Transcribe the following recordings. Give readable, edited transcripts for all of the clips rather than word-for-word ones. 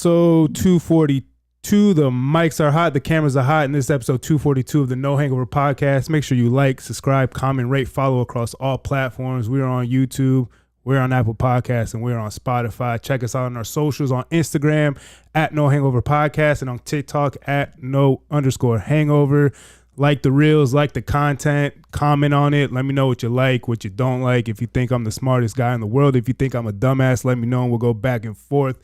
episode 242. The mics are hot, the cameras are hot, and this is episode 242 of the No Hangover podcast. Make sure you like, subscribe, comment, rate, follow across all platforms. We're on YouTube, we're on Apple Podcasts, and we're on Spotify. Check us out on our socials on Instagram at No Hangover Podcast and on TikTok at No_Hangover. Like the reels, like the content, comment on it. Let me know what you like, what you don't like. If you think I'm the smartest guy in the world, if you think I'm a dumbass, let me know and we'll go back and forth.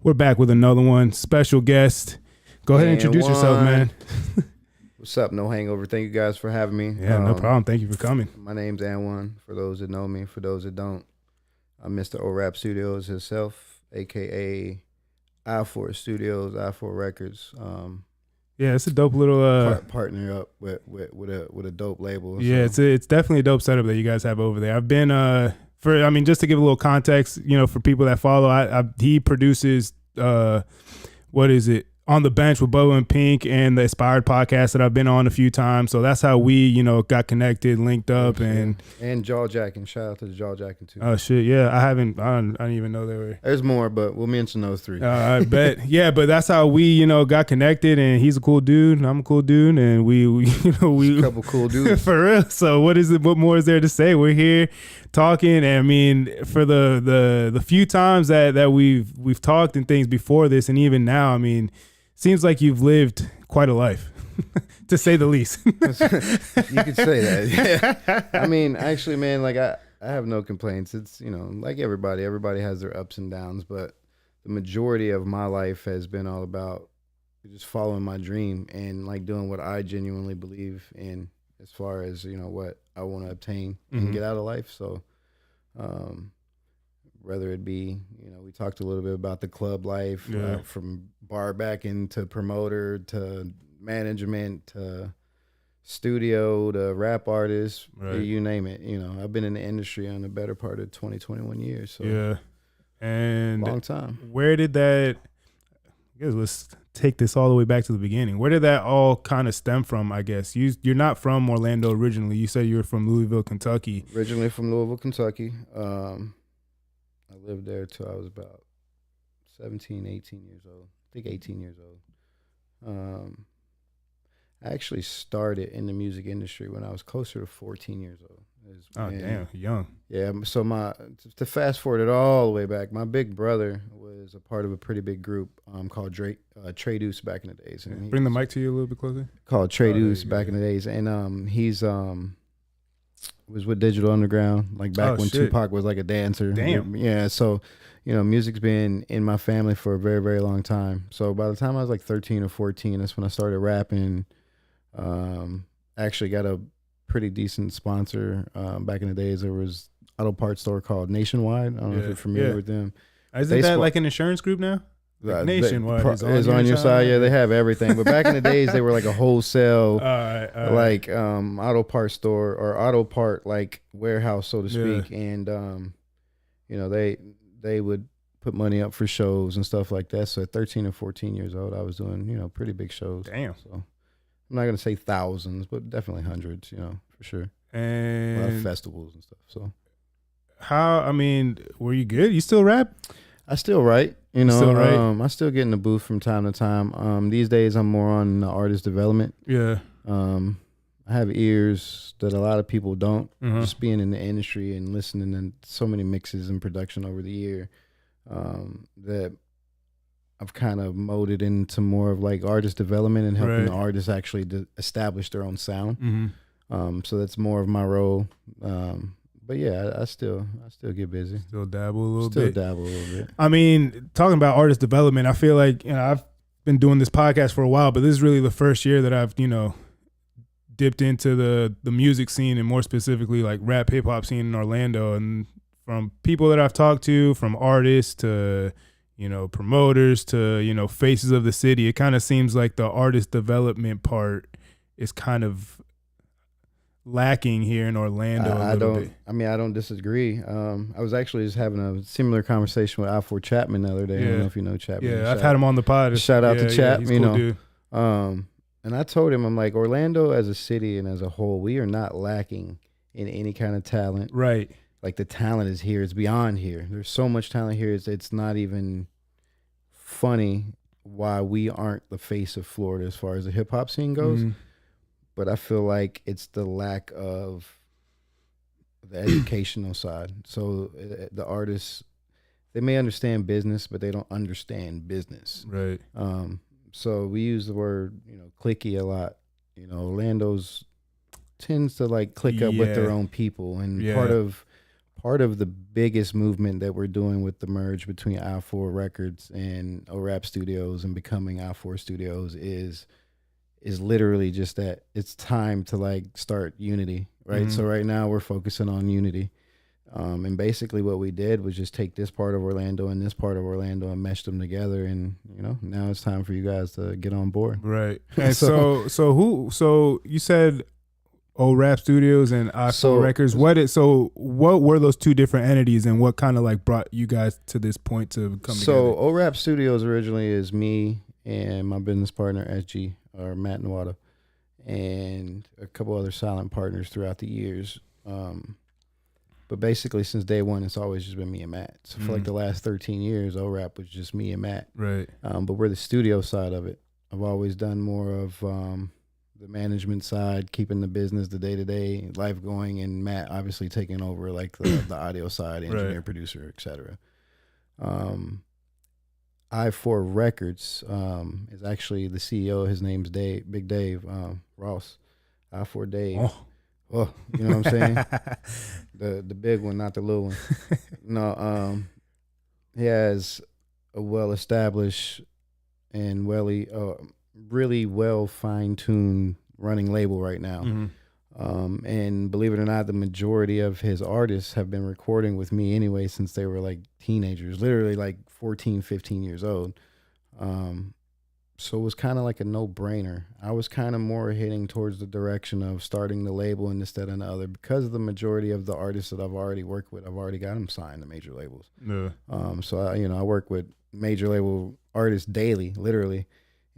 We're back with another one. Special guest. Go ahead and introduce yourself, man. What's up, No Hangover? Thank you guys for having me. Yeah, no problem. Thank you for coming. My name's AnOne, for those that know me. For those that don't, I'm Mr. Orap Studios himself, a.k.a. I4 Studios, I4 Records. Yeah, it's a dope little partner up with a dope label. Yeah, so. it's definitely a dope setup that you guys have over there. I've been just to give a little context, for people that follow, he produces what is it? On the Bench with Bubba and Pink and the Aspired podcast that I've been on a few times. So that's how we, got connected, linked up, and Jaw Jacking. Shout out to the Jaw Jacking too. Oh shit, yeah. I didn't even know they were. There's more, but we'll mention those three. I bet. Yeah, but that's how we, got connected, and he's a cool dude, and I'm a cool dude, and we a couple cool dudes for real. So what more is there to say? We're here talking, and I mean, for the few times that we've talked and things before this, and even now, I mean, seems like you've lived quite a life, to say the least. You could say that. Yeah. I mean, actually, man, like I have no complaints. It's, like everybody has their ups and downs, but the majority of my life has been all about just following my dream and like doing what I genuinely believe in as far as, what I want to obtain and get out of life. So, whether it be, we talked a little bit about the club life, from bar back into promoter to management to studio to rap artist, you name it. I've been in the industry on the better part of 20-21 years. So yeah, and long time. Where did that? I guess let's take this all the way back to the beginning. Where did that all kind of stem from? I guess you're not from Orlando originally. You said you were from Louisville, Kentucky. Originally from Louisville, Kentucky. I lived there till I was about 17, 18 years old. I think 18 years old. I actually started in the music industry when I was closer to 14 years old. Damn, young. Yeah, so to fast forward it all the way back, my big brother was a part of a pretty big group called Dre Trade back in the days. And bring the mic to you a little bit closer. Called Trade back in the days, and he's was with Digital Underground, like back when Tupac was like a dancer. Damn. Yeah, so, music's been in my family for a very, very long time. So by the time I was like 13 or 14, that's when I started rapping. Actually got a pretty decent sponsor. Back in the days, there was auto parts store called Nationwide. I don't know if you're familiar with them. Isn't that like an insurance group now? Like Nationwide is on your side. Yeah, they have everything. But back in the days, they were like a wholesale, auto part store or auto part like warehouse, so to speak. And they would put money up for shows and stuff like that. So at 13 or 14 years old, I was doing pretty big shows. Damn. So I'm not gonna say thousands, but definitely hundreds. For sure. And a lot of festivals and stuff. So were you good? You still rap? I still write. I still get in the booth from time to time. These days I'm more on artist development. Yeah. I have ears that a lot of people don't. Just being in the industry and listening to so many mixes and production over the year, that I've kind of molded into more of like artist development and helping the artists actually establish their own sound. So that's more of my role. But yeah, I still get busy. Still dabble a little bit. I mean, talking about artist development, I feel like, I've been doing this podcast for a while, but this is really the first year that I've, dipped into the music scene and more specifically like rap hip hop scene in Orlando. And from people that I've talked to, from artists to, promoters to, faces of the city, it kind of seems like the artist development part is kind of lacking here in Orlando. I don't disagree. I was actually just having a similar conversation with I4 Chapman the other day. I don't know if you know Chapman. Yeah, I've had him on the pod. Shout out to Chap. He's cool dude. And I told him, I'm like, Orlando as a city and as a whole, we are not lacking in any kind of talent. Right. Like the talent is here. It's beyond here. There's so much talent here. It's not even funny why we aren't the face of Florida as far as the hip hop scene goes. But I feel like it's the lack of the educational side. So the artists, they may understand business, but they don't understand business. Right. So we use the word, clicky a lot. Orlando's tends to like click up with their own people, and part of the biggest movement that we're doing with the merge between I4 Records and Orap Studios and becoming I4 Studios is literally just that it's time to like start unity, right? So right now we're focusing on unity. And basically what we did was just take this part of Orlando and this part of Orlando and mesh them together. And, now it's time for you guys to get on board. Right. And so you said Orap Studios and I4 Records. What were those two different entities, and what kind of like brought you guys to this point to come together? So Orap Studios originally is me and my business partner, SG, or Matt Nwada, and a couple other silent partners throughout the years. But basically, since day one, it's always just been me and Matt. So for like the last 13 years, Orap was just me and Matt. Right. But we're the studio side of it. I've always done more of the management side, keeping the business, the day-to-day life going, and Matt obviously taking over like the audio side, engineer, producer, etc. I4 Records is actually the CEO. His name's Dave, Big Dave Ross. I4 Dave. Oh, you know what I'm saying? The big one, not the little one. No, he has a well-established and really well fine-tuned running label right now. And believe it or not, the majority of his artists have been recording with me anyway since they were like teenagers, literally like 14, 15 years old. So it was kind of like a no-brainer. I was kind of more heading towards the direction of starting the label instead of the other, because of the majority of the artists that I've already worked with, I've already got them signed to major labels. So I work with major label artists daily, literally,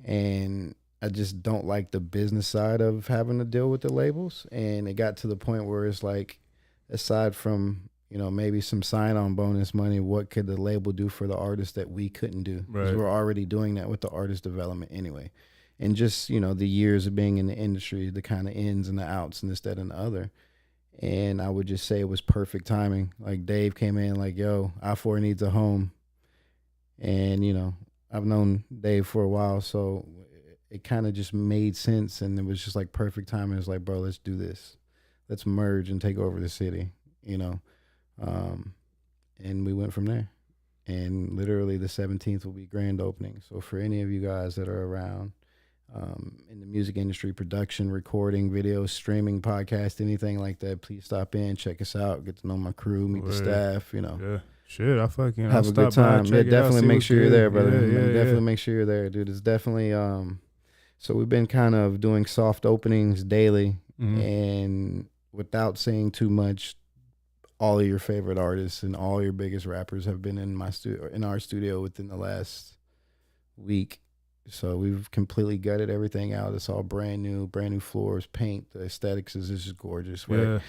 and I just don't like the business side of having to deal with the labels. And it got to the point where it's like, aside from maybe some sign-on bonus money, what could the label do for the artist that we couldn't do? Because we're already doing that with the artist development anyway. And just, the years of being in the industry, the kind of ins and the outs and this, that, and the other. And I would just say it was perfect timing. Like Dave came in like, yo, I4 needs a home. And, I've known Dave for a while, so it kind of just made sense. And it was just like perfect timing. It was like, bro, let's do this. Let's merge and take over the city, and we went from there. And literally the 17th will be grand opening. So for any of you guys that are around in the music industry, production, recording, video, streaming, podcast, anything like that, please stop in, check us out, get to know my crew, meet the staff, Yeah. Shit, I fucking have a good time. Yeah, definitely make sure you're there, brother. Definitely make sure you're there, dude. It's definitely so we've been kind of doing soft openings daily, and without saying too much, all of your favorite artists and all your biggest rappers have been in our studio within the last week. So we've completely gutted everything out. It's all brand new floors, paint. The aesthetics is just gorgeous, right?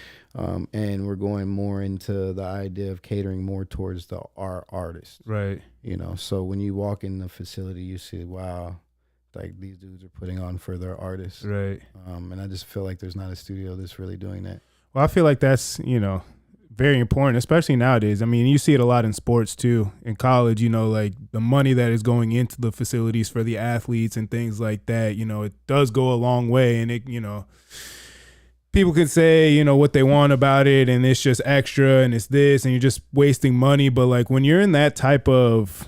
And we're going more into the idea of catering more towards our artists, right? So when you walk in the facility, you see, wow, like these dudes are putting on for their artists, right? And I just feel like there's not a studio that's really doing that. Well, I feel like that's very important, especially nowadays. I mean, you see it a lot in sports too. In college, like the money that is going into the facilities for the athletes and things like that, it does go a long way. And it, people can say, what they want about it, and it's just extra and it's this, and you're just wasting money. But like when you're in that type of,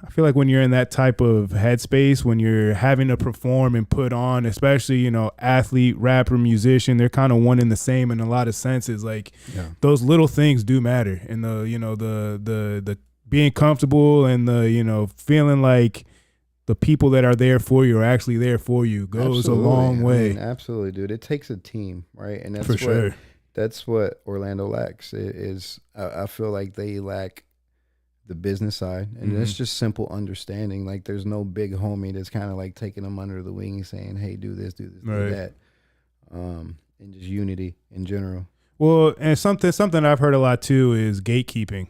I feel like when you're in that type of headspace, when you're having to perform and put on, especially, athlete, rapper, musician, they're kind of one and the same in a lot of senses. Like those little things do matter. And the being comfortable and the, feeling like the people that are there for you are actually there for you goes a long way. Absolutely, dude. It takes a team, right? And that's for sure. That's what Orlando lacks. I feel like they lack the business side, and it's just simple understanding. Like there's no big homie that's kind of like taking them under the wing saying, hey, do this, do that. And just unity in general. Well, and something I've heard a lot too is gatekeeping.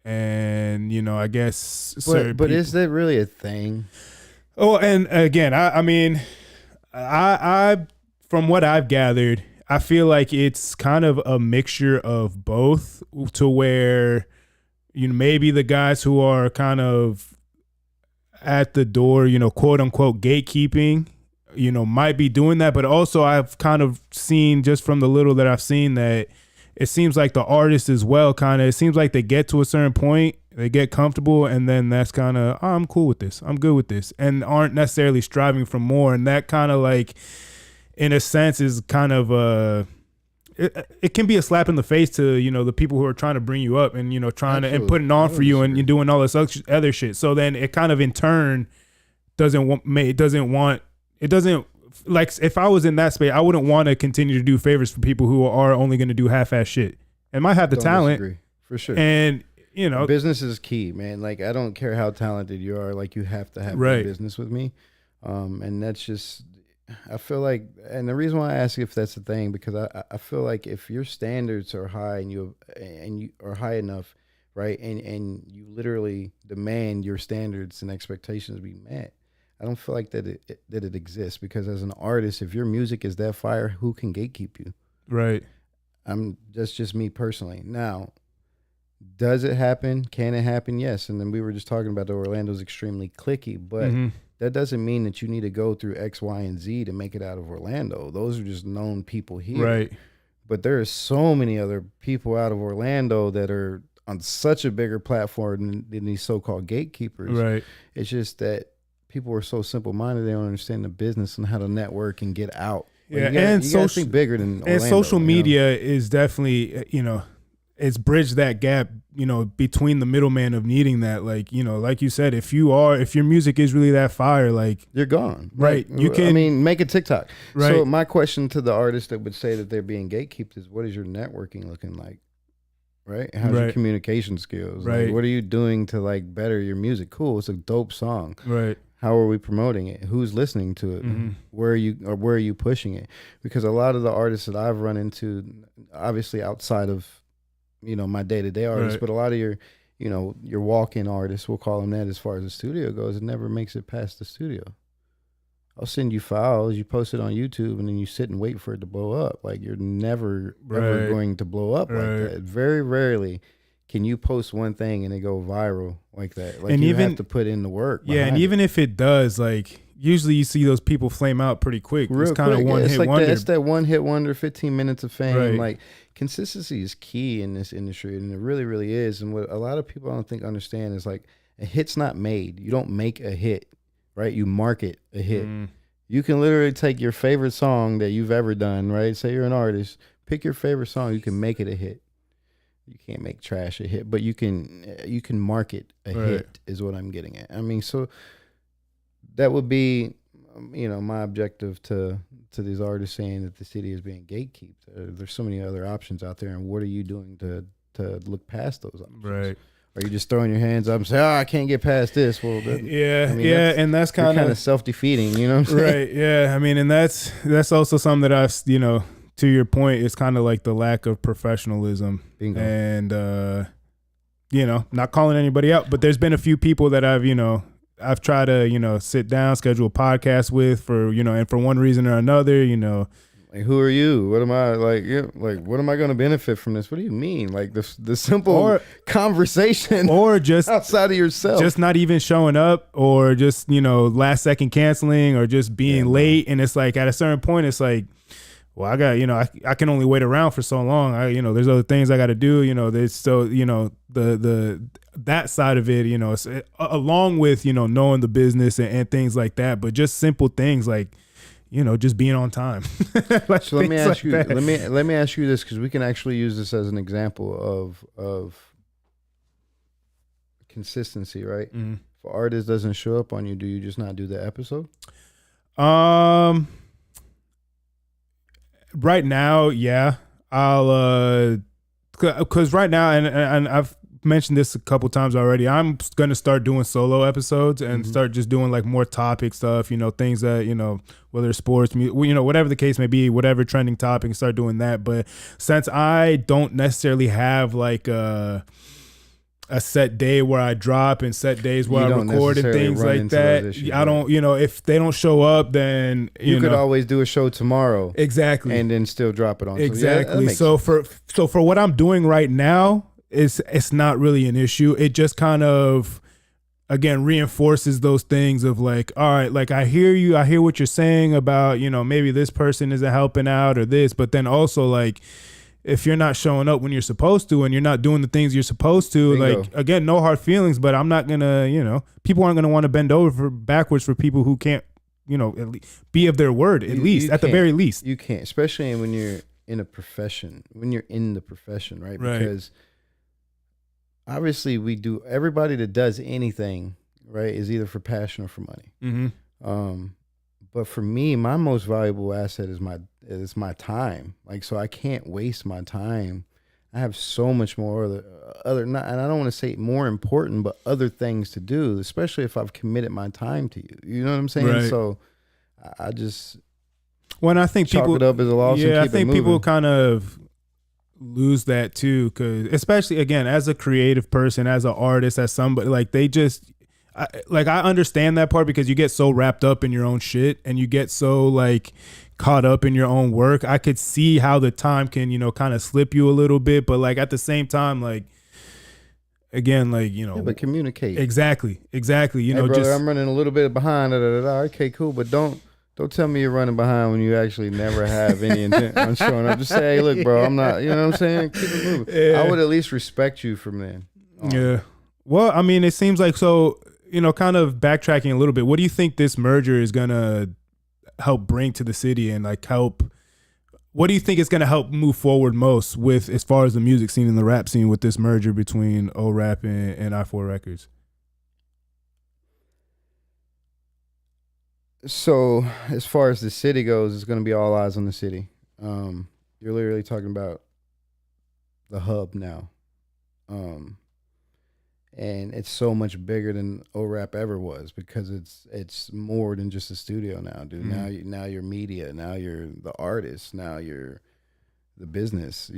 And, I guess but is that really a thing? Oh, and again, I mean, I from what I've gathered, I feel like it's kind of a mixture of both, to where, maybe the guys who are kind of at the door, quote unquote gatekeeping, might be doing that. But also I've kind of seen, just from the little that I've seen, that it seems like the artists as well, it seems like they get to a certain point, they get comfortable, and then that's kind of, oh, I'm cool with this, I'm good with this, and aren't necessarily striving for more. And that kind of, like, in a sense, is kind of it can be a slap in the face to, the people who are trying to bring you up and, trying to, and putting on for you, and you're doing all this other shit. So then it kind of in turn doesn't like, if I was in that space, I wouldn't want to continue to do favors for people who are only going to do half-ass shit and might have the talent. Disagree, for sure. And, business is key, man. Like, I don't care how talented you are. Like, you have to have business with me. And that's just, I feel like, and the reason why I ask if that's the thing, because I feel like if your standards are high and you are high enough, right, and you literally demand your standards and expectations be met, I don't feel like that it exists. Because as an artist, if your music is that fire, who can gatekeep you? Right. That's just me personally. Now, does it happen? Can it happen? Yes. And then we were just talking about the Orlando's extremely cliquey, but that doesn't mean that you need to go through X, Y, and Z to make it out of Orlando. Those are just known people here. Right. But there are so many other people out of Orlando that are on such a bigger platform than these so-called gatekeepers. Right. It's just that people are so simple-minded, they don't understand the business and how to network and get out. Yeah, you gotta think bigger than Orlando, and social media is definitely, it's bridged that gap, between the middleman of needing that. Like, like you said, if your music is really that fire, like, you're gone. Right. You can, make a TikTok. Right. So my question to the artist that would say that they're being gatekept is, what is your networking looking like? Right. How's your communication skills? Right. Like, what are you doing to, like, better your music? Cool. It's a dope song. Right. How are we promoting it? Who's listening to it? Where are you pushing it? Because a lot of the artists that I've run into, obviously outside of, my day-to-day artists, but a lot of your walk-in artists, we'll call them that, as far as the studio goes, it never makes it past the studio. I'll send you files, you post it on YouTube, and then you sit and wait for it to blow up. Like, you're never ever going to blow up like that. Very rarely can you post one thing and it go viral like that. Like, and you have to put in the work. Yeah, and even if it does, like, usually you see those people flame out pretty quick. It's kind of one hit wonder. It's that one hit wonder, 15 minutes of fame. Like, consistency is key in this industry, and it really, really is. And what a lot of people I don't think understand is, like, a hit's not made. You don't make a hit, right? You market a hit. You can literally take your favorite song that you've ever done, right? Say you're an artist, pick your favorite song. You can make it a hit. You can't make trash a hit, but you can market a hit is what I'm getting at. I mean, so that would be, my objective to these artists saying that the city is being gatekept. There's so many other options out there, and what are you doing to look past those options? Right. Are you just throwing your hands up and say, I can't get past this? Well, and that's kind of self-defeating, you know what I'm saying? Right, yeah. I mean, and that's also something that I've, to your point, it's kind of like the lack of professionalism. Bingo. And, not calling anybody out, but there's been a few people that I've tried to, sit down, schedule a podcast with for, and for one reason or another, Like, who are you? What am I what am I going to benefit from this? What do you mean? Like, the simple conversation, or just outside of yourself, just not even showing up, or just, last second canceling, or just being late. And it's like, at a certain point, it's like, well, I got, I can only wait around for so long. There's other things I got to do, there's so, that side of it, it's, along with, knowing the business and things like that, but just simple things like, just being on time. Like, so let me ask you, let me ask you this, because we can actually use this as an example of consistency, right? If an artist doesn't show up on you, do you just not do the episode? Right now, yeah, I'll because right now, and I've mentioned this a couple times already, I'm gonna start doing solo episodes and start just doing like more topic stuff, things that, whether it's sports, whatever the case may be, whatever trending topic, start doing that. But since I don't necessarily have like a set day where I drop and set days where I record and things like that. I don't, if they don't show up, then you could always do a show tomorrow. Exactly. And then still drop it on. Exactly. So for what I'm doing right now, it's not really an issue. It just kind of, again, reinforces those things of like, all right, like I hear you, I hear what you're saying about, maybe this person isn't helping out or this, but then also like, if you're not showing up when you're supposed to and you're not doing the things you're supposed to, Bingo. Like, again, no hard feelings, but I'm not going to, people aren't going to want to bend over backwards for people who can't, at least be of their word, at the very least. You can't, especially when you're in a profession, right? Because obviously everybody that does anything, right, is either for passion or for money. Mm-hmm. But for me, my most valuable asset is my time. Like, so I can't waste my time. I have so much more and I don't want to say more important, but other things to do, especially if I've committed my time to you. You know what I'm saying? Right. So I just I think chalk people it up as a loss. Yeah, and I keep think it people kind of lose that too, because especially again as a creative person, as an artist, as somebody like they just. I understand that part because you get so wrapped up in your own shit and you get so like caught up in your own work. I could see how the time can, kind of slip you a little bit, but like at the same time, like again, like, but communicate. Exactly. Hey, brother, just I'm running a little bit behind. Okay, cool. But don't tell me you're running behind when you actually never have any intent on showing up. Just say, hey, look, bro, I'm not, you know what I'm saying? Keep it moving. Yeah. I would at least respect you from then. Yeah. Well, I mean, it seems like so. Kind of backtracking a little bit, what do you think this merger is going to help bring to the city and like what do you think is going to help move forward most with as far as the music scene and the rap scene with this merger between Orap and I4 Records? So as far as the city goes, it's going to be all eyes on the city. You're literally talking about the hub now. And it's so much bigger than Orap ever was because it's more than just a studio now, dude. Mm. Now you're media, now you're the artist, now you're the business.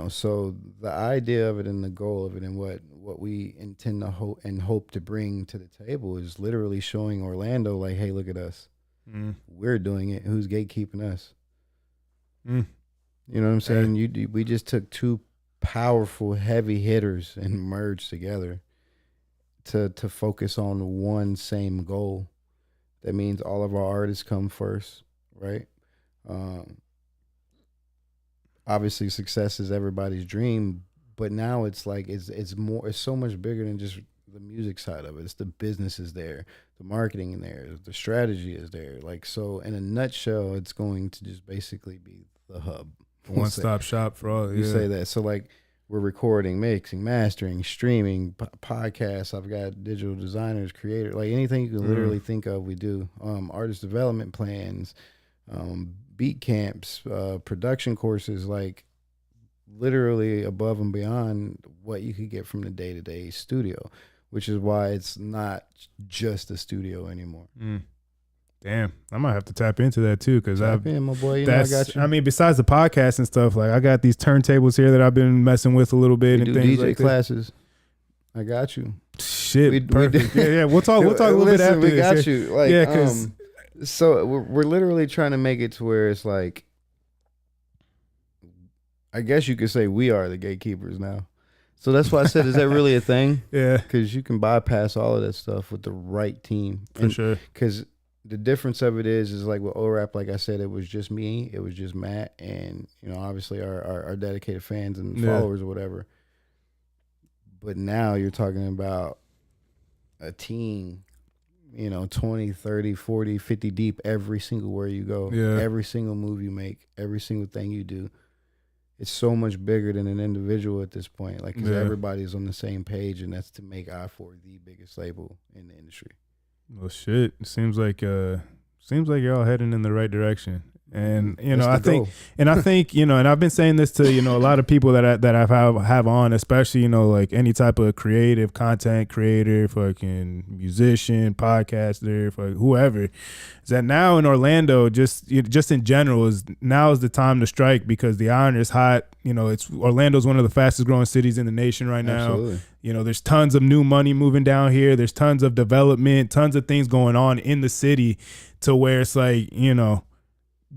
So the idea of it and the goal of it and what we intend to hope to bring to the table is literally showing Orlando like, hey, look at us. Mm. We're doing it. Who's gatekeeping us? Mm. You know what I'm saying? We just took two powerful heavy hitters and merged together to focus on one same goal. That means all of our artists come first, right? Obviously success is everybody's dream, but now it's like it's so much bigger than just the music side of it. It's the business is there, the marketing in there, the strategy is there. Like, so in a nutshell, it's going to just basically be the hub. One-stop shop for all. You say that. So like, we're recording, mixing, mastering, streaming, podcasts. I've got digital designers, creators, like anything you can literally think of, we do. Artist development plans, beat camps, production courses, like literally above and beyond what you could get from the day-to-day studio, which is why it's not just a studio anymore. Mm. Damn, I might have to tap into that too, because my boy, I got you. I mean, besides the podcast and stuff, like I got these turntables here that I've been messing with a little bit, and things DJ like classes. I got you. Shit, perfect. Yeah, we'll talk. We'll talk a little bit after we this. Got you. Like, yeah, because so we're literally trying to make it to where it's like, I guess you could say we are the gatekeepers now. So that's why I said, is that really a thing? Yeah, because you can bypass all of that stuff with the right team. For sure. Because the difference of it is like with Orap, like I said, it was just me, it was just Matt, and obviously our dedicated fans and followers or whatever. But now you're talking about a team, 20, 30, 40, 50 deep every single where you go, every single move you make, every single thing you do. It's so much bigger than an individual at this point, like, because everybody's on the same page, and that's to make I4 the biggest label in the industry. Well, shit. Seems like you're all heading in the right direction. And I think and I've been saying this to a lot of people that I have on, especially like any type of creative content creator, fucking musician, podcaster, whoever, is that now in Orlando, just in general, now is the time to strike, because the iron is hot. Orlando's one of the fastest growing cities in the nation right now. Absolutely. There's tons of new money moving down here. There's tons of development, tons of things going on in the city, to where it's like,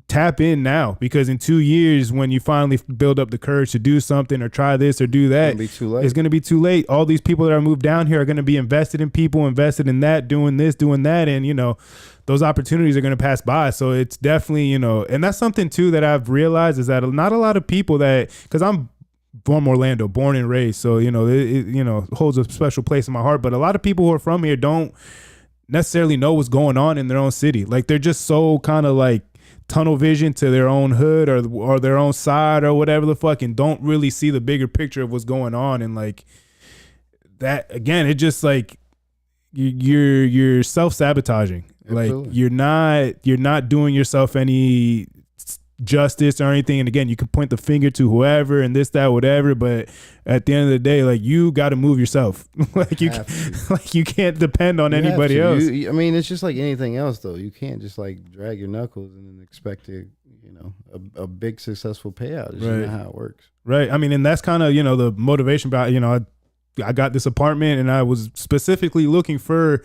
tap in now, because in 2 years, when you finally build up the courage to do something or try this or do that, it's going to be too late. All these people that are moved down here are going to be invested in people, invested in that, doing this, doing that. And, those opportunities are going to pass by. So it's definitely, and that's something too that I've realized, is that not a lot of people because I'm from Orlando, born and raised. So, it holds a special place in my heart. But a lot of people who are from here don't necessarily know what's going on in their own city. Like, they're just so kind of like tunnel vision to their own hood or their own side or whatever the fuck, and don't really see the bigger picture of what's going on. And like that, again, it just like you're self-sabotaging. Absolutely. Like you're not doing yourself any justice or anything. And again, you can point the finger to whoever and this, that, whatever, but at the end of the day, like, you got to move yourself. Like you can't depend on anybody else. It's just like anything else though. You can't just like drag your knuckles and then expect to, a big successful payout. It's just not how it works. Right. And that's kind of, the motivation about, I got this apartment, and I was specifically looking for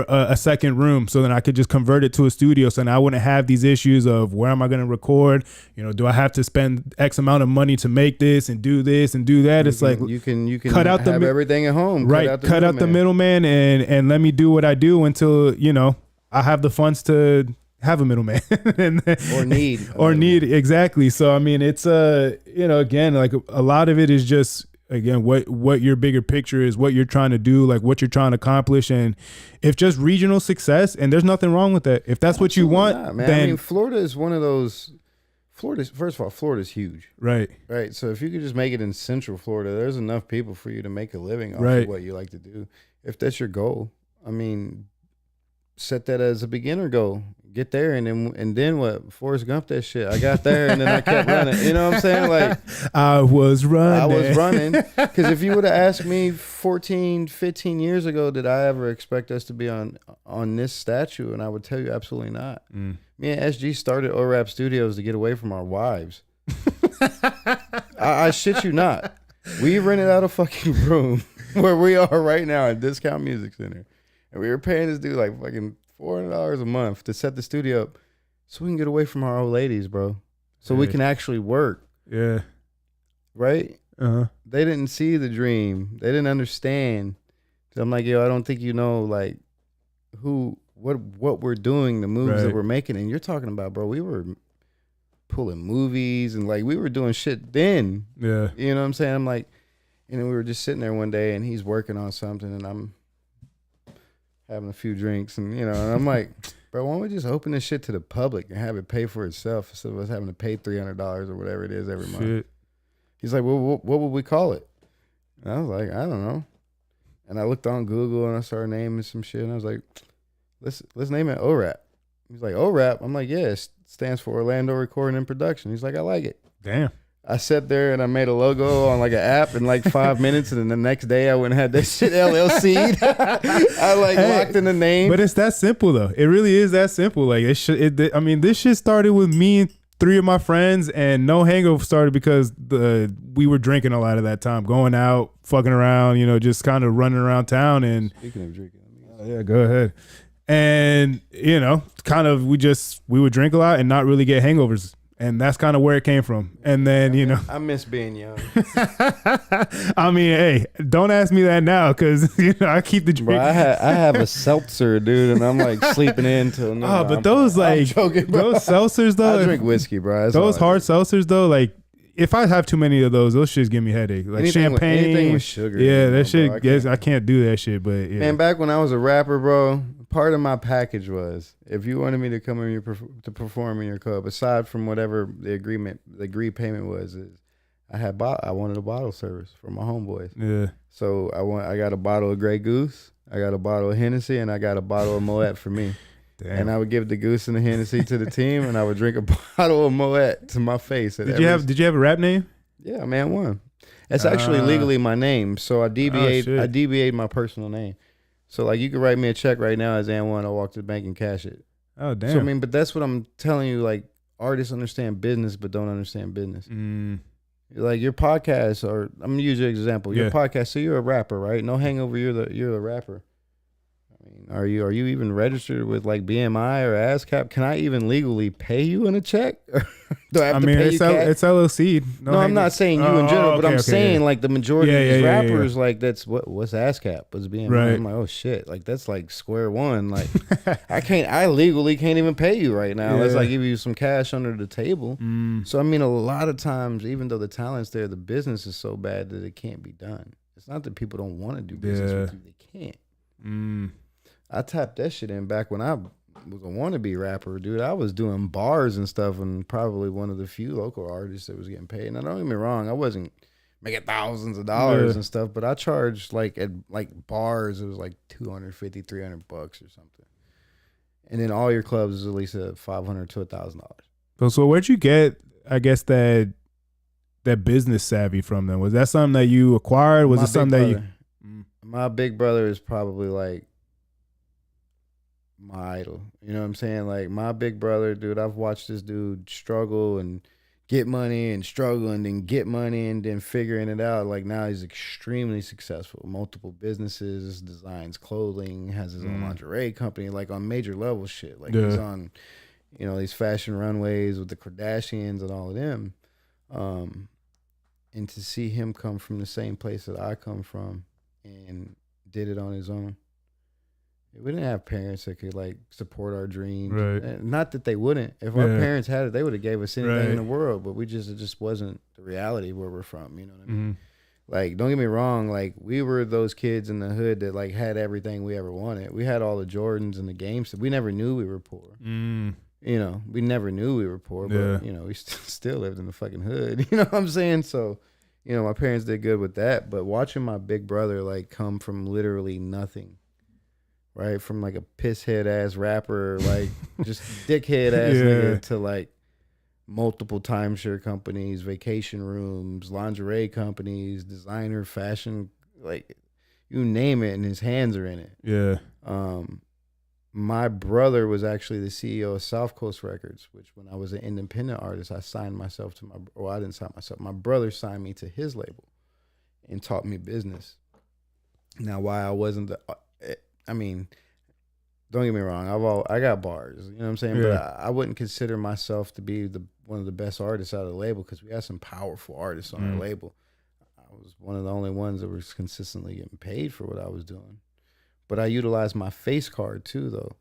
a second room, so then I could just convert it to a studio, so then I wouldn't have these issues of where am I going to record? Do I have to spend X amount of money to make this and do this and do that? You can cut out everything at home, right? Cut out the middleman and let me do what I do until I have the funds to have a middleman or need exactly. So it's again, like, a lot of it is just, again, what your bigger picture is, what you're trying to do, like what you're trying to accomplish. And if just regional success, and there's nothing wrong with that, if that's what you want, man. then Florida is one of those. First of all, Florida's huge. Right. So if you could just make it in Central Florida, there's enough people for you to make a living off of what you like to do. If that's your goal, set that as a beginner goal. Get there, and then what? Forrest Gump that shit. I got there, and then I kept running. You know what I'm saying? Like, I was running. Because if you would have asked me 14, 15 years ago, did I ever expect us to be on this statue? And I would tell you absolutely not. Me and SG started Orap Studios to get away from our wives. I shit you not. We rented out a fucking room where we are right now at Discount Music Center, and we were paying this dude like fucking $400 a month to set the studio up so we can get away from our old ladies, bro. So we can actually work. Yeah. Right? Uh-huh. They didn't see the dream. They didn't understand. So I'm like, I don't think like what we're doing, the moves that we're making. And you're talking about, bro, we were pulling movies and like we were doing shit then. Yeah. You know what I'm saying? I'm like, and then we were just sitting there one day and he's working on something and I'm having a few drinks and and I'm like, bro, why don't we just open this shit to the public and have it pay for itself instead of us having to pay $300 or whatever it is every month? He's like, well, what would we call it? And I was like, I don't know. And I looked on Google and I started naming some shit and I was like, let's name it ORAP. He's like, ORAP? I'm like, yeah, it stands for Orlando Recording and Production. He's like, I like it. Damn. I sat there and I made a logo on like an app in like 5 minutes, and then the next day I went and had that shit LLC'd. I locked in the name. But it's that simple though. It really is that simple. Like this shit started with me and 3 of my friends, and No Hangover started because we were drinking a lot of that time, going out, fucking around, just kind of running around town. And speaking of drinking, yeah, go ahead. And kind of we would drink a lot and not really get hangovers. And that's kind of where it came from. And then, I miss being young. Hey, don't ask me that now because, I keep the drink. Bro, I have a seltzer, dude, and I'm like sleeping in till now. Oh, but those joking, those seltzers, though. I drink whiskey, bro. That's those hard seltzers, though, like, if I have too many of those shits give me a headache. Like champagne. Anything with sugar. Yeah, that shit, I can't do that shit, but yeah. Man, back when I was a rapper, bro, part of my package was if you wanted me to come in to perform in your club, aside from whatever the agreed payment was, is I wanted a bottle service for my homeboys. Yeah. So I got a bottle of Grey Goose, I got a bottle of Hennessy, and I got a bottle of Moet for me. Damn. And I would give the Goose and the Hennessy to the team, and I would drink a bottle of Moet to my face. Did you have a rap name? Yeah, AnOne. It's actually legally my name, so I DBA'd my personal name. So like you could write me a check right now as AnOne. I'll walk to the bank and cash it. Oh damn. So I mean, but that's what I'm telling you. Like artists understand business, but don't understand business. Like your podcast, or I'm gonna use your example. Your podcast. So you're a rapper, right? No Hangover. You're the rapper. I mean, are you even registered with like BMI or ASCAP? Can I even legally pay you in a check? Do I have to pay you cash? It's LLC. No, I'm not saying you in general, but I'm saying like the majority of these rappers, like that's what's ASCAP, what's BMI. Right. I'm like, oh shit, like that's like square one. Like I legally can't even pay you right now. Let's like give you some cash under the table. So I mean, a lot of times, even though the talent's there, the business is so bad that it can't be done. It's not that people don't want to do business with you; they can't. I tapped that shit in back when I was a wannabe rapper, dude. I was doing bars and stuff, and probably one of the few local artists that was getting paid. Now, don't get me wrong, I wasn't making thousands of dollars and stuff, but I charged like at like bars, it was like $250, $300 or something. And then all your clubs is at least $500 to $1,000. So where'd you get, I guess, that business savvy from then? Was that something that you acquired? Was it something that you? My big brother is probably like my idol. You know what I'm saying? Like my big brother, dude, I've watched this dude struggle and get money and struggle and then get money and then figuring it out. Like now he's extremely successful. Multiple businesses, designs clothing, has his own lingerie company, like on major level shit. Like he's on, you know, these fashion runways with the Kardashians and all of them. And to see him come from the same place that I come from and did it on his own. We didn't have parents that could like support our dreams. Right. Not that they wouldn't. If our parents had it, they would have gave us anything in the world. But it just wasn't the reality where we're from. You know what I mean? Like, don't get me wrong. Like, we were those kids in the hood that like had everything we ever wanted. We had all the Jordans and the games. We never knew we were poor. You know, we never knew we were poor. But you know, we still lived in the fucking hood. You know what I'm saying? So, you know, my parents did good with that. But watching my big brother like come from literally nothing. Right, from like a pisshead ass rapper, like just dickhead ass nigga, to like multiple timeshare companies, vacation rooms, lingerie companies, designer fashion, like you name it, and his hands are in it. Yeah. My brother was actually the CEO of South Coast Records, which when I was an independent artist, I signed myself to I didn't sign myself. My brother signed me to his label and taught me business. Now, why I wasn't I mean, don't get me wrong. I got bars, you know what I'm saying? But I wouldn't consider myself to be one of the best artists out of the label because we had some powerful artists on our label. I was one of the only ones that was consistently getting paid for what I was doing. But I utilized my face card too, though.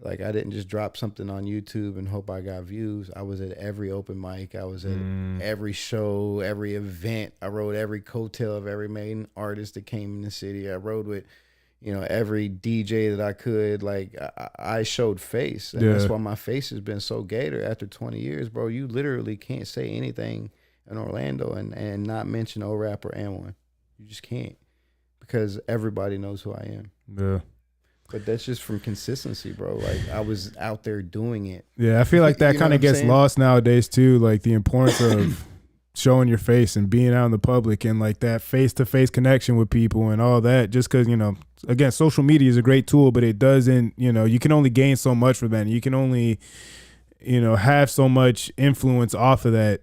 Like I didn't just drop something on YouTube and hope I got views. I was at every open mic. I was at every show, every event. I rode every coattail of every main artist that came in the city. I rode with, you know, every DJ that I could. Like I showed face, and that's why my face has been so gator after 20 years, bro. You literally can't say anything in Orlando and not mention Orap or AnOne. You just can't, because everybody knows who I am. Yeah. But that's just from consistency, bro. Like I was out there doing it. Yeah, I feel like that kind of gets lost nowadays too. Like the importance of showing your face and being out in the public and like that face-to-face connection with people and all that, just because, you know, again, social media is a great tool, but it doesn't, you know, you can only gain so much from that. You can only, you know, have so much influence off of that.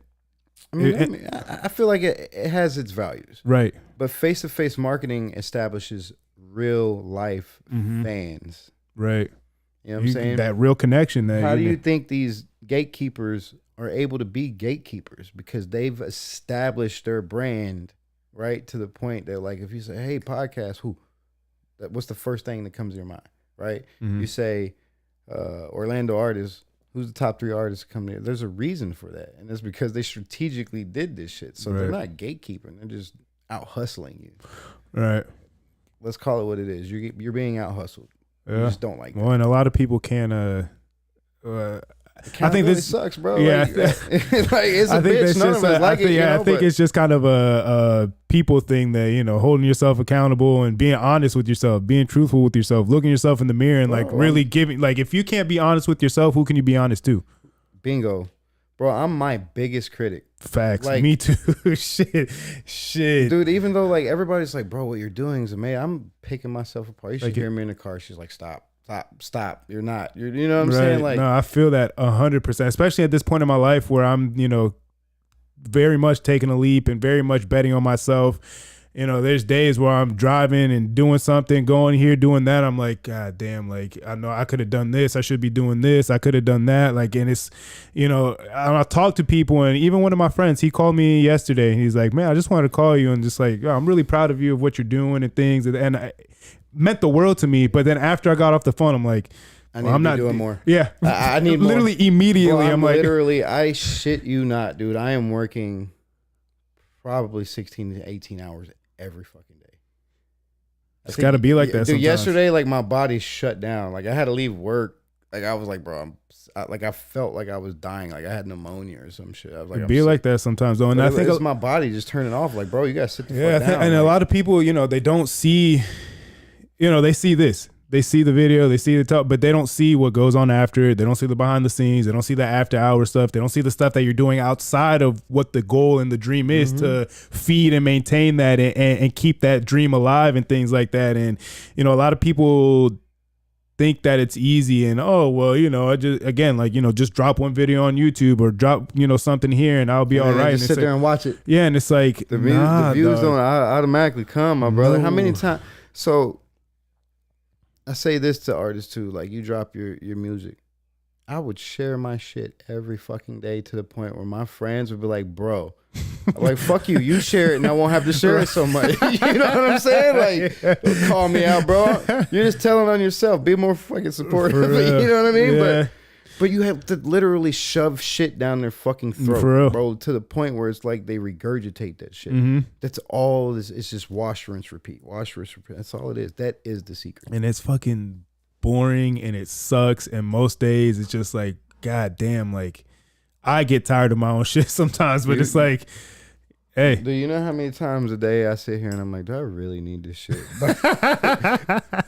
I feel like it has its values. Right. But face-to-face marketing establishes real life fans. Right. You know what I'm saying? That real connection. How do you think these gatekeepers are able to be gatekeepers? Because they've established their brand, right, to the point that, like, if you say, hey, podcast, what's the first thing that comes to your mind, right? You say Orlando artists, who's the top 3 artists coming here? There's a reason for that, and it's because they strategically did this shit. So they're not gatekeeping. They're just out hustling you. Right. Let's call it what it is. You're being out hustled. You just don't like that. Well, and a lot of people can't I think this sucks, bro. Yeah, like it's a bitch. None of us like it. I think it's just kind of a people thing that holding yourself accountable and being honest with yourself, being truthful with yourself, looking yourself in the mirror, and like really giving. Like, if you can't be honest with yourself, who can you be honest to? Bingo, bro. I'm my biggest critic. Facts. Like, me too. shit, dude. Even though like everybody's like, bro, what you're doing is amazing. I'm picking myself apart. You should hear me in the car. She's like, stop. You're not. You know what I'm saying? Like, no, I feel that 100%, especially at this point in my life where I'm, very much taking a leap and very much betting on myself. There's days where I'm driving and doing something, going here, doing that. I'm like, God damn, like, I know I could have done this. I should be doing this. I could have done that. Like, and it's, I talk to people, and even one of my friends, he called me yesterday and he's like, man, I just wanted to call you and just like, I'm really proud of you of what you're doing and things. And I meant the world to me. But then after I got off the phone, I'm like, I'm not doing more. Yeah. I need literally more. Immediately. Bro, I'm like, literally, I shit you not, dude. I am working probably 16 to 18 hours every fucking day. It's got to be like that. Dude, sometimes. Yesterday, like my body shut down. Like I had to leave work. Like I was like, bro, I felt like I was dying. Like I had pneumonia or some shit. I was like, it'd be like that sometimes though. And I think it's my body just turning off. Like, bro, you gotta sit the fuck down. And a lot of people, they don't see, they see this. They see the video, they see the talk, but they don't see what goes on after it. They don't see the behind the scenes. They don't see the after hour stuff. They don't see the stuff that you're doing outside of what the goal and the dream is to feed and maintain that and keep that dream alive and things like that. And, a lot of people think that it's easy and, I just, again, like, just drop one video on YouTube or drop, something here and I'll be all right. Just sit there and watch it. Yeah. And it's like, the views don't automatically come, my brother. How many times? So, I say this to artists too, like you drop your music. I would share my shit every fucking day to the point where my friends would be like, bro, I'm like, fuck you, you share it and I won't have to share it so much. You know what I'm saying? Like, don't call me out, bro. You're just telling on yourself. Be more fucking supportive. You know what I mean? Yeah. But you have to literally shove shit down their fucking throat, bro, to the point where it's like they regurgitate that shit. That's all this. It's just wash, rinse, repeat. Wash, rinse, repeat. That's all it is. That is the secret. And it's fucking boring and it sucks. And most days it's just like, God damn, like I get tired of my own shit sometimes, but it's like, hey. Do you know how many times a day I sit here and I'm like, do I really need this shit?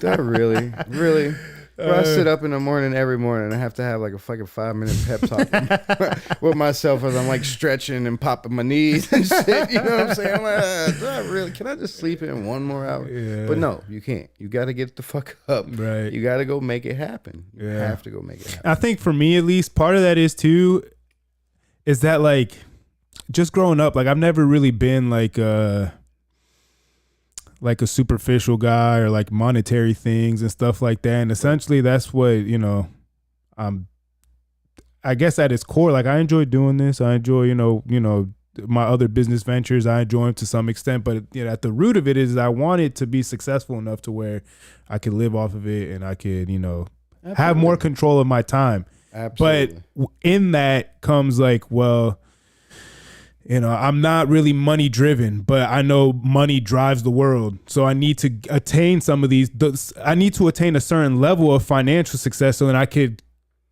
Do I really? Bro, I sit up in the morning every morning and I have to have like a fucking 5-minute pep talk with myself as I'm like stretching and popping my knees and shit. You know what I'm saying? I'm like, do I really? Can I just sleep in one more hour? Yeah. But no, you can't. You got to get the fuck up. Right. You got to go make it happen. You have to go make it happen. I think for me, at least, part of that is too, is that like just growing up, like I've never really been like a superficial guy or like monetary things and stuff like that. And essentially that's what, I guess at its core, like I enjoy doing this. I enjoy, my other business ventures. I enjoy them to some extent, but at the root of it is I want it to be successful enough to where I could live off of it and I could, have more control of my time. Absolutely. But in that comes like, well, I'm not really money driven, but I know money drives the world. So I need to attain I need to attain a certain level of financial success so that I could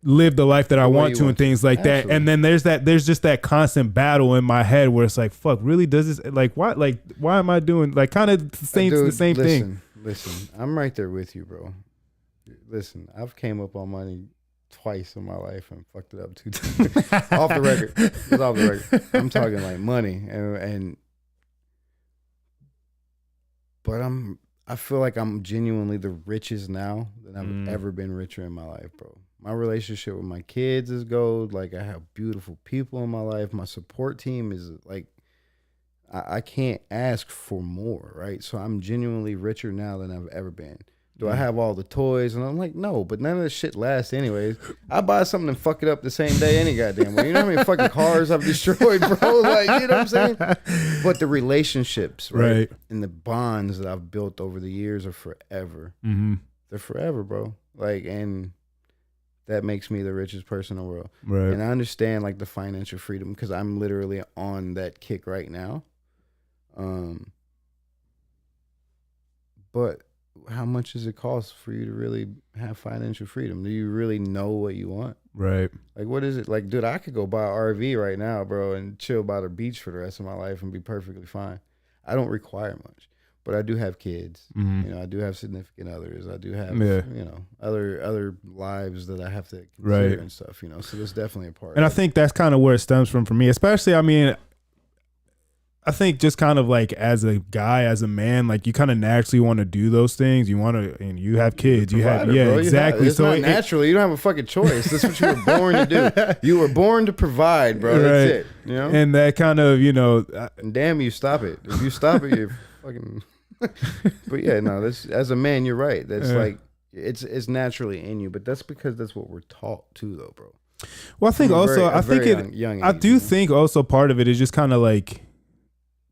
live the life that I want to and things like that. And then there's just that constant battle in my head where it's like, fuck, really does this? Like, why am I doing like kind of the same thing? Listen, I'm right there with you, bro. Listen, I've came up on money twice in my life and fucked it up 2 times. Off the record. It's off the record. I'm talking like money but I feel like I'm genuinely the richest now than I've ever been richer in my life, bro. My relationship with my kids is gold. Like I have beautiful people in my life. My support team is like, I can't ask for more, right? So I'm genuinely richer now than I've ever been. Do I have all the toys? And I'm like, no, but none of this shit lasts anyways. I buy something and fuck it up the same day any goddamn way. You know how many fucking cars I've destroyed, bro? Like, you know what I'm saying? But the relationships, right? And the bonds that I've built over the years are forever. They're forever, bro. Like, and that makes me the richest person in the world. Right. And I understand like the financial freedom because I'm literally on that kick right now. But how much does it cost for you to really have financial freedom? Do you really know what you want? Right. Like, what is it? Like, dude, I could go buy an RV right now, bro, and chill by the beach for the rest of my life and be perfectly fine. I don't require much, but I do have kids. You know, I do have significant others. I do have, you know, other lives that I have to consider and stuff, you know, so there's definitely a part. And I think that's kind of where it stems from for me, especially, I mean, I think just kind of like as a guy, as a man, like you kind of naturally want to do those things. You want to, and you have kids. You have, bro, exactly. It's not naturally. You don't have a fucking choice. That's what you were born to do. You were born to provide, bro. That's it. You know. And that kind of, you know. And damn, you stop it. If you stop it, you're fucking. But yeah, no. That's, as a man, you're right. That's like it's naturally in you. But that's because that's what we're taught too, though, bro. Well, I think also, I think it. I do think also part of it is just kind of like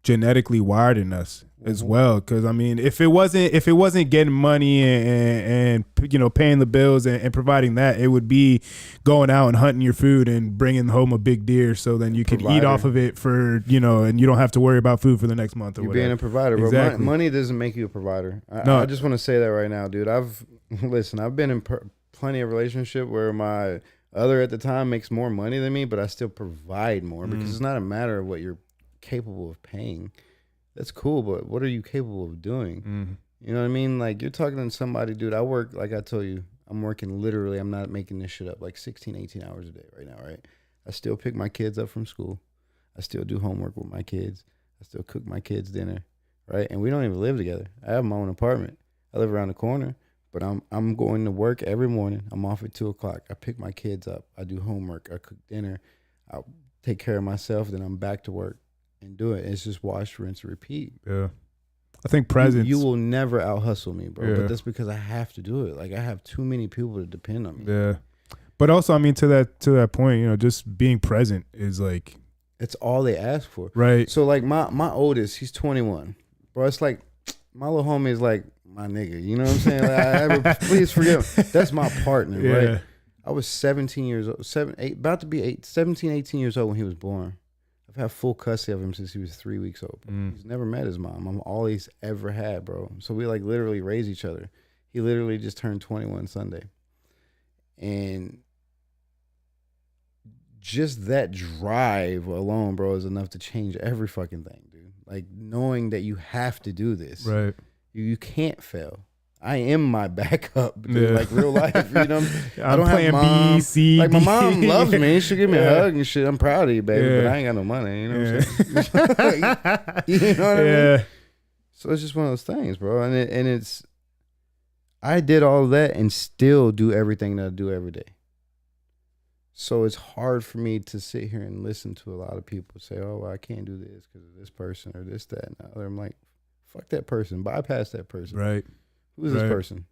genetically wired in us as well, because I mean, if it wasn't getting money and you know, paying the bills and providing that, it would be going out and hunting your food and bringing home a big deer so then you can eat off of it for, you know, and you don't have to worry about food for the next month or whatever. Being a provider, bro. Exactly. Money doesn't make you a provider. I just want to say that right now, dude. I've been in plenty of relationship where my other at the time makes more money than me, but I still provide more because it's not a matter of what you're capable of paying. That's cool, but what are you capable of doing? You know what I mean? Like, you're talking to somebody, dude. I work, like I told you, I'm working literally, I'm not making this shit up, like 16, 18 hours a day right now, right? I still pick my kids up from school. I still do homework with my kids. I still cook my kids dinner, right? And we don't even live together. I have my own apartment. I live around the corner, but I'm going to work every morning. I'm off at 2 o'clock. I pick my kids up. I do homework. I cook dinner. I take care of myself. Then I'm back to work and do it. It's just wash, rinse, repeat. Yeah. I think presence. You will never out hustle me, bro. Yeah. But that's because I have to do it. Like, I have too many people to depend on me. Yeah. But also, I mean, to that point, you know, just being present is like, it's all they ask for. Right. So like my oldest, he's 21. Bro, it's like my little homie is like my nigga. You know what I'm saying? Like, please forgive him. That's my partner, right? I was 17 years old, 17, 18 years old when he was born. I've had full custody of him since he was 3 weeks old. He's never met his mom. I'm all he's ever had, bro. So we like literally raise each other. He literally just turned 21 Sunday. And just that drive alone, bro, is enough to change every fucking thing, dude. Like, knowing that you have to do this. Right. You can't fail. I am my backup, dude, like real life. You know, I don't have mom. B, C, like, my D. mom loves me. She'll give me a hug and shit. I'm proud of you, baby, but I ain't got no money. You know what I'm saying? You know what I mean? So it's just one of those things, bro. And it's, I did all of that and still do everything that I do every day. So it's hard for me to sit here and listen to a lot of people say, oh, well, I can't do this because of this person or this, that, and the other. I'm like, fuck that person. Bypass that person. Right. Who is this person?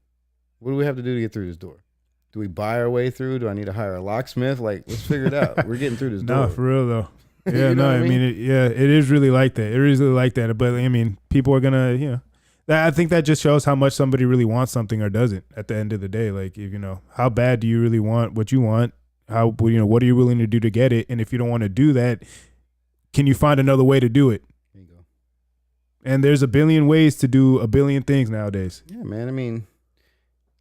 What do we have to do to get through this door? Do we buy our way through? Do I need to hire a locksmith? Like, let's figure it out. We're getting through this door. No, for real, though. Yeah, you know no, I mean, it is really like that. It is really like that. But, I mean, people are going to, you know, I think that just shows how much somebody really wants something or doesn't at the end of the day. Like, if, you know, how bad do you really want what you want? How, you know, what are you willing to do to get it? And if you don't want to do that, can you find another way to do it? There you go. And there's a billion ways to do a billion things nowadays. Yeah, man. I mean,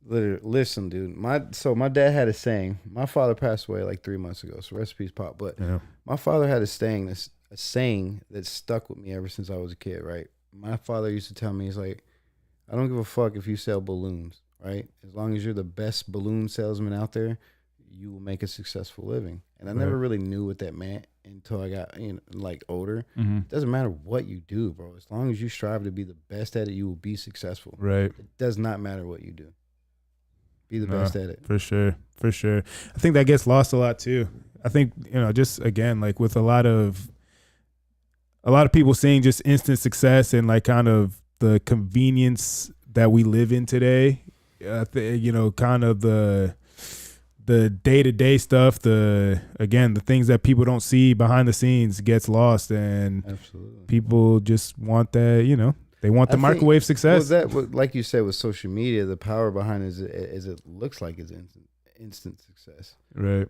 literally, listen, dude. My dad had a saying. My father passed away like 3 months ago, so rest in peace, Pop. But my father had a saying that stuck with me ever since I was a kid, right? My father used to tell me, he's like, I don't give a fuck if you sell balloons, right? As long as you're the best balloon salesman out there, you will make a successful living. And I never really knew what that meant until I got, you know, like older. It doesn't matter what you do, bro. As long as you strive to be the best at it, you will be successful. Right. It does not matter what you do. Be the best at it. For sure. For sure. I think that gets lost a lot too. I think, you know, just again, like with a lot of people seeing just instant success and like kind of the convenience that we live in today, you know, kind of the day-to-day stuff, the things that people don't see behind the scenes gets lost, and people just want that, you know, they want the microwave success. Like you said, with social media, the power behind it is it looks like it's instant success. Right.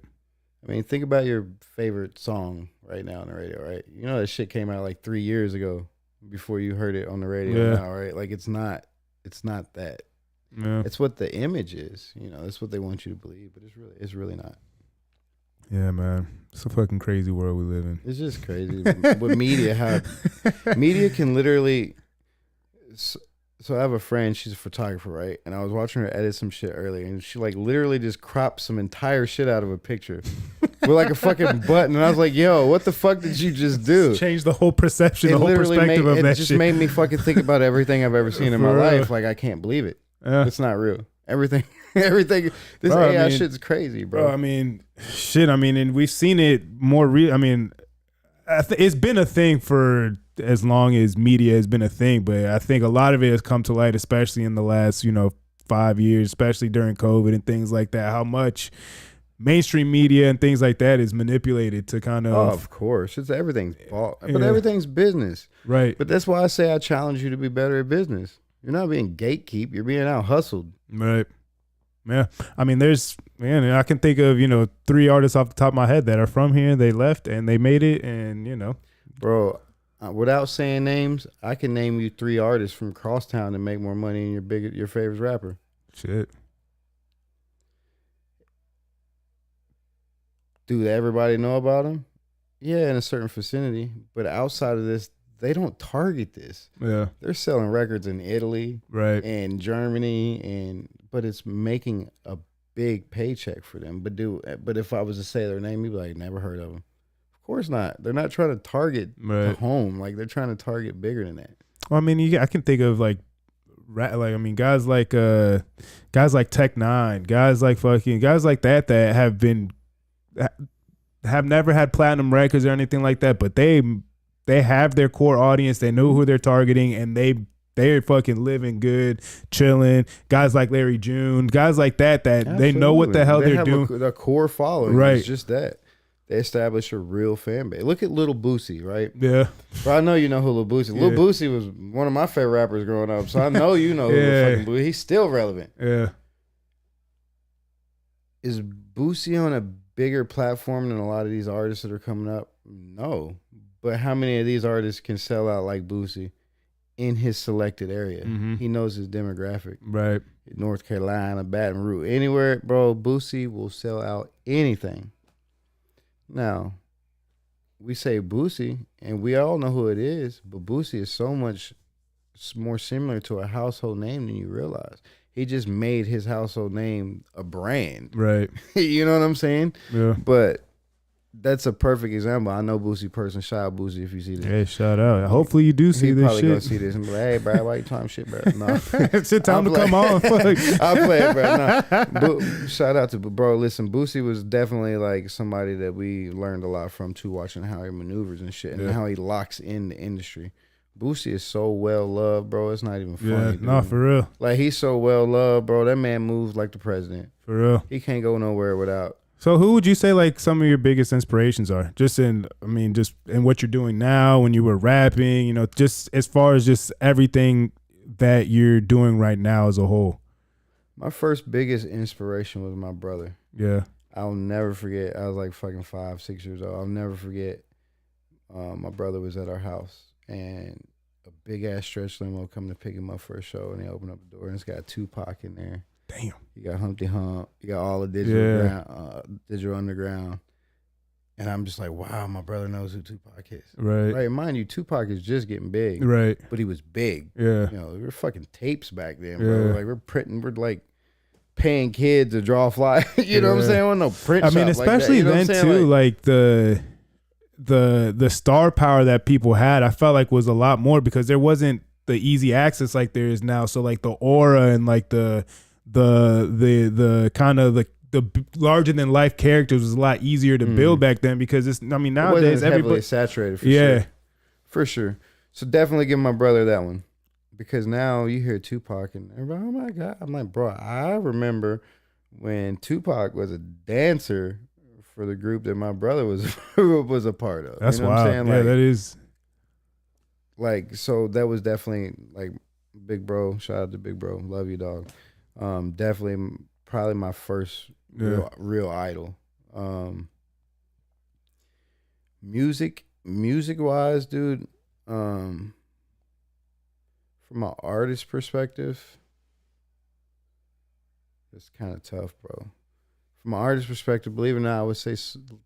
I mean, think about your favorite song right now on the radio, right? You know that shit came out like 3 years ago before you heard it on the radio now, right? Like, it's not that. Yeah. It's what the image is, you know. That's what they want you to believe, but it's really not. Yeah, man. It's a fucking crazy world we live in. It's just crazy with media. How media can literally. So I have a friend. She's a photographer, right? And I was watching her edit some shit earlier, and she like literally just cropped some entire shit out of a picture with like a fucking button. And I was like, "Yo, what the fuck did you just do?" Change the whole perception, the whole perspective of that shit. It just made me fucking think about everything I've ever seen in my life. Like I can't believe it. It's not real. Everything. This bro, AI shit's crazy, bro. I mean, shit. I mean, and we've seen it more real. I mean, it's been a thing for as long as media has been a thing, but I think a lot of it has come to light, especially in the last, 5 years, especially during COVID and things like that, how much mainstream media and things like that is manipulated to kind of... Oh, of course. It's everything's bought, but everything's business. Right. But that's why I say I challenge you to be better at business. You're not being gatekeep. You're being out hustled. Right. Yeah. I mean, I can think of, 3 artists off the top of my head that are from here. They left and they made it and, Bro, without saying names, I can name you 3 artists from crosstown that make more money than your favorite rapper. Shit. Do everybody know about them? Yeah, in a certain vicinity. But outside of this, they don't target this. Yeah. They're selling records in Italy, right, and Germany, but it's making a big paycheck for them. But if I was to say their name, you'd be like, never heard of them. Of course not. They're not trying to target the home. Like they're trying to target bigger than that. Well, I mean, I can think of guys like Tech Nine, guys like that have never had platinum records or anything like that, but they have their core audience. They know who they're targeting, and they're fucking living good, chilling. Guys like Larry June, guys like that Absolutely. They know what the hell they're doing. The core following, right? It's just that. They establish a real fan base. Look at Lil Boosie, right? Yeah. Bro, I know you know who Lil Boosie. Yeah. Lil Boosie was one of my favorite rappers growing up, so I know you know who fucking Boosie. He's still relevant. Yeah. Is Boosie on a bigger platform than a lot of these artists that are coming up? No. But how many of these artists can sell out like Boosie in his selected area? Mm-hmm. He knows his demographic. Right. North Carolina, Baton Rouge, anywhere, bro, Boosie will sell out anything. Now, we say Boosie, and we all know who it is, but Boosie is so much more similar to a household name than you realize. He just made his household name a brand. Right. You know what I'm saying? Yeah. But that's a perfect example. I know Boosie person. Shout out Boosie if you see this. Hey, shout out. Hopefully you do see this shit. He probably gonna see this and be like, hey, bro, why you talking shit, bro? No. It's time to come on. I'll play it, bro. No. Shout out to, bro, listen, Boosie was definitely like somebody that we learned a lot from too, watching how he maneuvers and shit and how he locks in the industry. Boosie is so well loved, bro. It's not even funny. Yeah, dude. No, for real. Like, he's so well loved, bro. That man moves like the president. For real. He can't go nowhere without. So who would you say like some of your biggest inspirations are? Just in what you're doing now, when you were rapping, just as far as just everything that you're doing right now as a whole. My first biggest inspiration was my brother. Yeah. I'll never forget. I was like fucking 5, 6 years old. I'll never forget. My brother was at our house and a big ass stretch limo come to pick him up for a show, and they opened up the door and it's got Tupac in there. Damn. You got Humpty Hump. You got all the digital underground. And I'm just like, wow, my brother knows who Tupac is. Right. Right. Mind you, Tupac is just getting big. Right. But he was big. Yeah. There were fucking tapes back then, bro. Yeah. Like we're like paying kids to draw fly. you know what I'm saying? Well, no print shop especially like that. Then too, like the star power that people had, I felt like was a lot more because there wasn't the easy access like there is now. So like the aura and like the kind of the larger than life characters was a lot easier to build back then because nowadays everybody saturated for sure. So definitely give my brother that one because now you hear Tupac and everybody, oh my God. I'm like, bro, I remember when Tupac was a dancer for the group that my brother was a part of. That's wild. What I'm saying? Yeah, that is. Like, so that was definitely like big bro. Shout out to big bro. Love you, dog. Definitely probably my first real idol. Music wise, dude, from an artist perspective, it's kind of tough, bro. From an artist perspective, believe it or not, I would say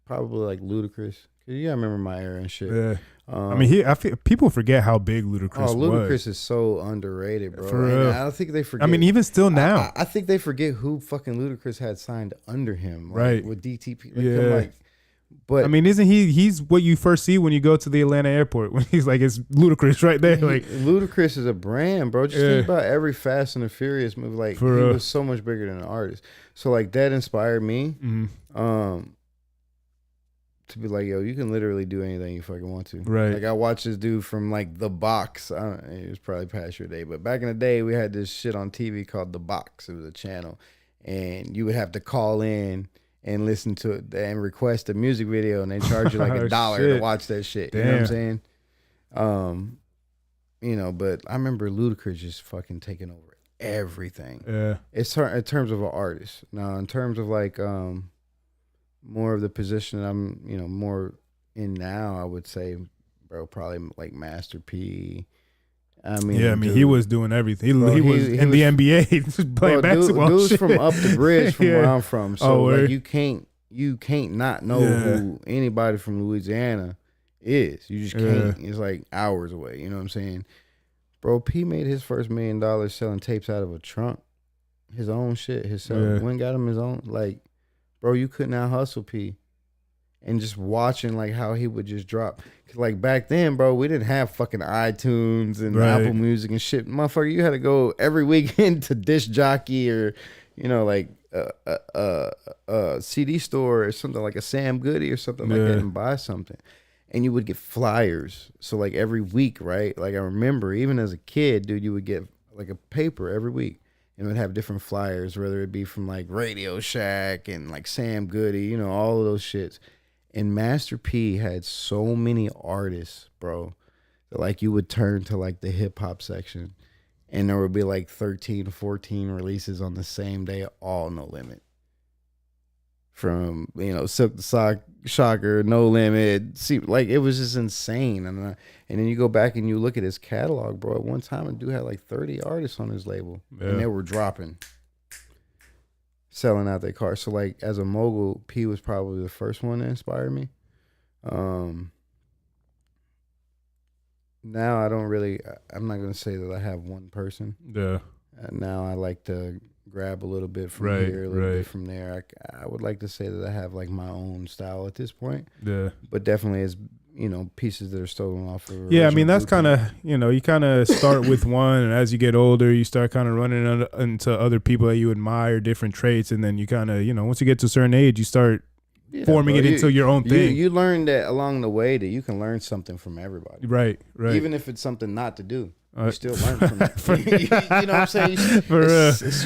probably like Ludacris. Cause you gotta remember my era and shit. Yeah. I mean, I feel people forget how big Ludacris was. Ludacris is so underrated, bro. For real. I don't think they forget. I mean, even still now, I think they forget who fucking Ludacris had signed under him, like, right? With DTP, Yeah. But I mean, isn't he's what you first see when you go to the Atlanta airport when he's like, it's Ludacris right there. Like Ludacris is a brand, bro. Just think about every Fast and the Furious movie. Like he was so much bigger than an artist. So like that inspired me to be like, yo, you can literally do anything you fucking want to. Right. Like I watched this dude from like The Box. It was probably past your day, but back in the day we had this shit on TV called The Box. It was a channel, and you would have to call in and listen to it and request a music video, and they charge you like $1 to watch that shit. Damn. You know what I'm saying? You know, but I remember Ludacris just fucking taking over everything. Yeah. It's in terms of an artist. Now, in terms of like more of the position that I'm, you know, more in now, I would say, bro, probably like Master P. I mean, yeah, I mean, dude, he was doing everything. He was in the NBA playing basketball. Dude's from up the bridge from where I'm from. So like you can't not know who anybody from Louisiana is. You just can't. It's like hours away. You know what I'm saying? Bro, P made his first $1 million selling tapes out of a trunk. His own shit. Went got him his own. Like, bro, you couldn't out hustle P. And just watching like how he would just drop. Cause like back then, bro, we didn't have fucking iTunes and Apple Music and shit. Motherfucker, you had to go every weekend to Disc Jockey or, you know, like a CD store or something like a Sam Goody or something like that and buy something. And you would get flyers. So like every week, right? Like I remember even as a kid, dude, you would get like a paper every week. And it would have different flyers, whether it be from like Radio Shack and like Sam Goody, you know, all of those shits. And Master P had so many artists, bro, that like you would turn to like the hip hop section and there would be like 13, 14 releases on the same day, all No Limit. From, you know, Silk the Shocker, No Limit. See, like it was just insane. And then you go back and you look at his catalog, bro. At one time, a dude had like 30 artists on his label and they were dropping. Selling out their cars. So like as a mogul, P was probably the first one to inspire me. Now I'm not going to say that I have one person. Yeah. Now I like to grab a little bit from here, a little bit from there. I would like to say that I have like my own style at this point. Yeah. But definitely as, you know, pieces that are stolen off of. Yeah, I mean, that's kind of, you know, you kind of start with one, and as you get older, you start kind of running into other people that you admire, different traits, and then you kind of, you know, once you get to a certain age, you start forming it into your own thing. You learn that along the way that you can learn something from everybody. Right. Even if it's something not to do. You still learn from that. You know what I'm saying?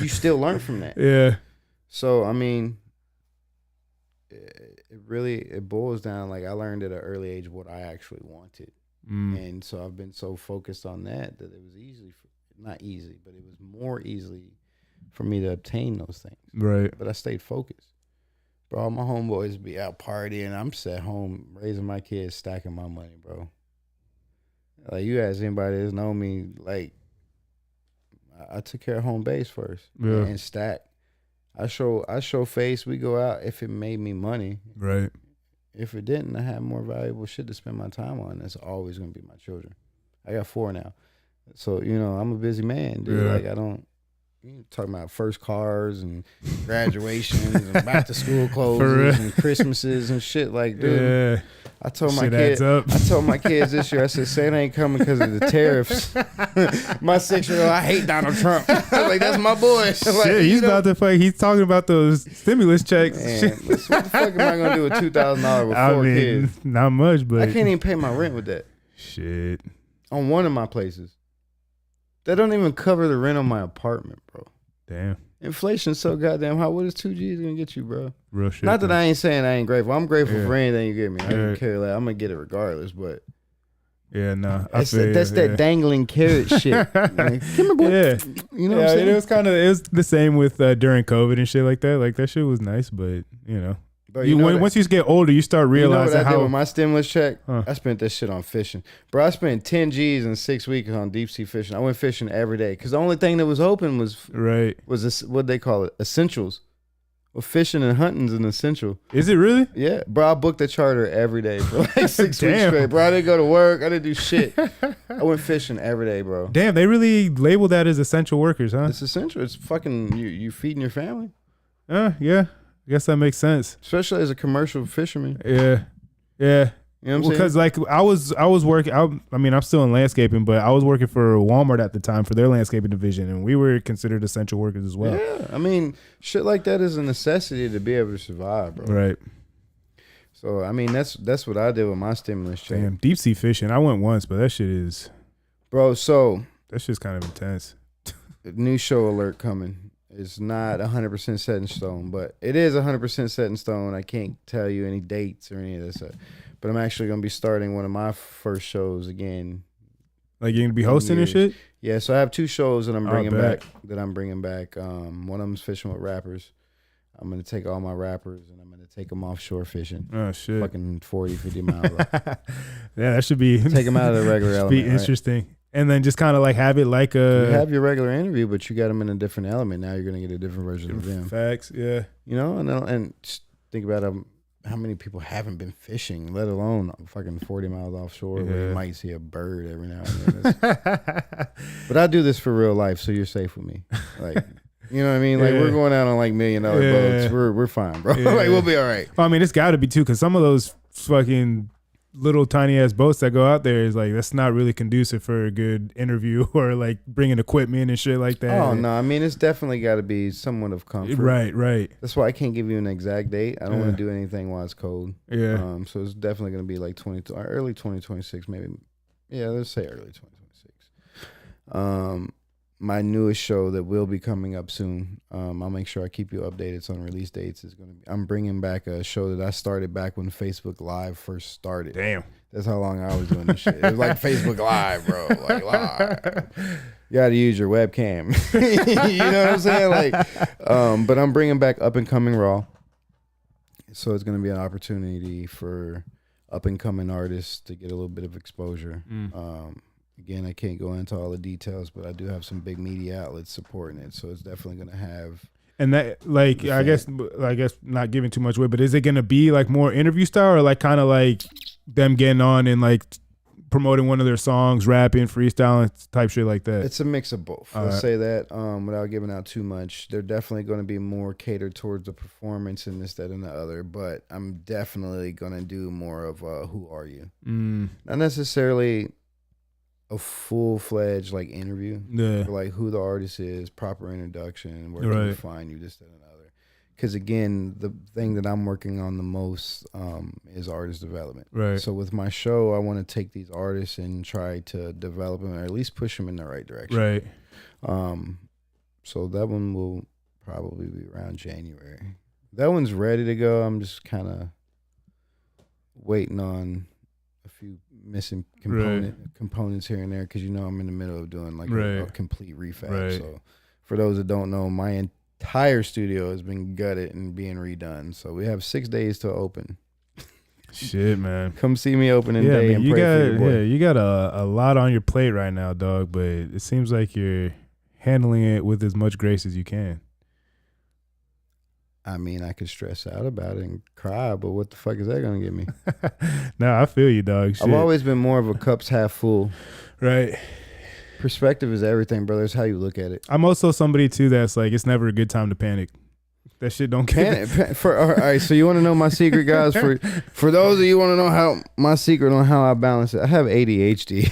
You still learn from that. Yeah. So, I mean, it boils down, like I learned at an early age what I actually wanted. And so I've been so focused on that it was not easy, but it was more easily for me to obtain those things. Right. But I stayed focused. Bro, all my homeboys be out partying. I'm just at home raising my kids, stacking my money, bro. Like you ask anybody that's known me, like I took care of home base first and stack. I show face. We go out if it made me money. Right. If it didn't, I had more valuable shit to spend my time on. That's always gonna be my children. I got 4 now, so you know I'm a busy man, dude. Like I don't. You talking about first cars and graduations and back to school clothes and Christmases and shit. Like, dude, I told my kids this year, I said, Santa ain't coming because of the tariffs. My 6-year-old, I hate Donald Trump. Like, that's my boy. Like, he's about to fuck. He's talking about those stimulus checks. Man, what the fuck am I gonna do with $2,000 with 4 kids? Not much, but I can't even pay my rent with that. Shit. On one of my places. That don't even cover the rent on my apartment, bro. Damn. Inflation's so goddamn high. What is 2 G's gonna get you, bro? Real shit. Not that I ain't saying I ain't grateful. I'm grateful for anything you give me. I don't care. Like, I'm gonna get it regardless, but yeah, no. That's that dangling carrot shit. Like, come here, boy. Yeah. You know what I'm saying? It was the same with during COVID and shit like that. Like that shit was nice, but you know. Bro, once you get older, you start realizing what I did with my stimulus check? I spent that shit on fishing. Bro, I spent 10 G's in 6 weeks on deep sea fishing. I went fishing every day because the only thing that was open was what they call it, essentials. Well, fishing and hunting's an essential. Is it really? Yeah, bro. I booked a charter every day for like 6 weeks straight, bro. I didn't go to work. I didn't do shit. I went fishing every day, bro. Damn, they really label that as essential workers, huh? It's essential. It's fucking you feeding your family. Yeah. I guess that makes sense. Especially as a commercial fisherman. Yeah. You know what I'm saying? Because like I was working. I'm still in landscaping, but I was working for Walmart at the time for their landscaping division, and we were considered essential workers as well. Yeah, I mean, shit like that is a necessity to be able to survive, bro. Right. So I mean, that's what I did with my stimulus check. Damn, deep sea fishing. I went once, but that shit is, bro. So that shit's kind of intense. New show alert coming. It's not 100% set in stone, but it is 100% set in stone. I can't tell you any dates or any of this stuff. But I'm actually going to be starting one of my first shows again. Like you're going to be hosting and shit? Yeah, so I have 2 shows that I'm bringing back. One of them's fishing with rappers. I'm going to take all my rappers and I'm going to take them offshore fishing. Oh, shit. Fucking 40, 50 miles. Yeah, that should be. Take them out of the regular element. Be interesting. Right? And then just kind of like have it like a. You have your regular interview, but you got them in a different element. Now you're going to get a different version of them. Facts, yeah. You know, and just think about how many people haven't been fishing, let alone fucking 40 miles offshore where you might see a bird every now and then. But I do this for real life, so you're safe with me. Like, you know what I mean? Like we're going out on like $1 million boats. We're fine, bro. Like we'll be all right. Well, I mean, it's got to be too, because some of those fucking little tiny ass boats that go out there is like that's not really conducive for a good interview or like bringing equipment and shit like that. Oh no, I mean it's definitely got to be somewhat of comfort. Right. That's why I can't give you an exact date. I don't want to do anything while it's cold. Yeah. So it's definitely going to be like early 2026, maybe. Yeah, let's say early 2026. My newest show that will be coming up soon. I'll make sure I keep you updated. So on release dates is going to be. I'm bringing back a show that I started back when Facebook Live first started. Damn, that's how long I was doing this shit. It was like Facebook Live, bro. Like live. You got to use your webcam. You know what I'm saying? Like, but I'm bringing back Up and Coming Raw. So it's going to be an opportunity for up and coming artists to get a little bit of exposure. Again, I can't go into all the details, but I do have some big media outlets supporting it, so it's definitely going to have. And that, like, I guess not giving too much away, but is it going to be like more interview style, or like kind of like them getting on and like promoting one of their songs, rapping, freestyling type shit like that? It's a mix of both. Let's say that without giving out too much. They're definitely going to be more catered towards the performance and this, that, and the other. But I'm definitely going to do more of who are you? Not necessarily a full-fledged like interview, but like who the artist is, proper introduction, where can we find you, this, that, and other. Because again, the thing that I'm working on the most is artist development. Right. So with my show, I want to take these artists and try to develop them, or at least push them in the right direction. Right. So that one will probably be around January. That one's ready to go. I'm just kind of waiting on a few missing components here and there, because I'm in the middle of doing like a complete refab. So for those that don't know, my entire studio has been gutted and being redone. So we have 6 days to open. Shit, man. Come see me opening day and pray for your boy. Yeah, you got a lot on your plate right now, dog, but it seems like you're handling it with as much grace as you can. I mean, I could stress out about it and cry, but what the fuck is that going to get me? No, I feel you, dog. Shit. I've always been more of a cups half full. Right. Perspective is everything, brother. It's how you look at it. I'm also somebody, too, that's like, it's never a good time to panic. That shit don't panic. All right, so you want to know my secret, guys? For those of you want to know how my secret on how I balance it, I have ADHD.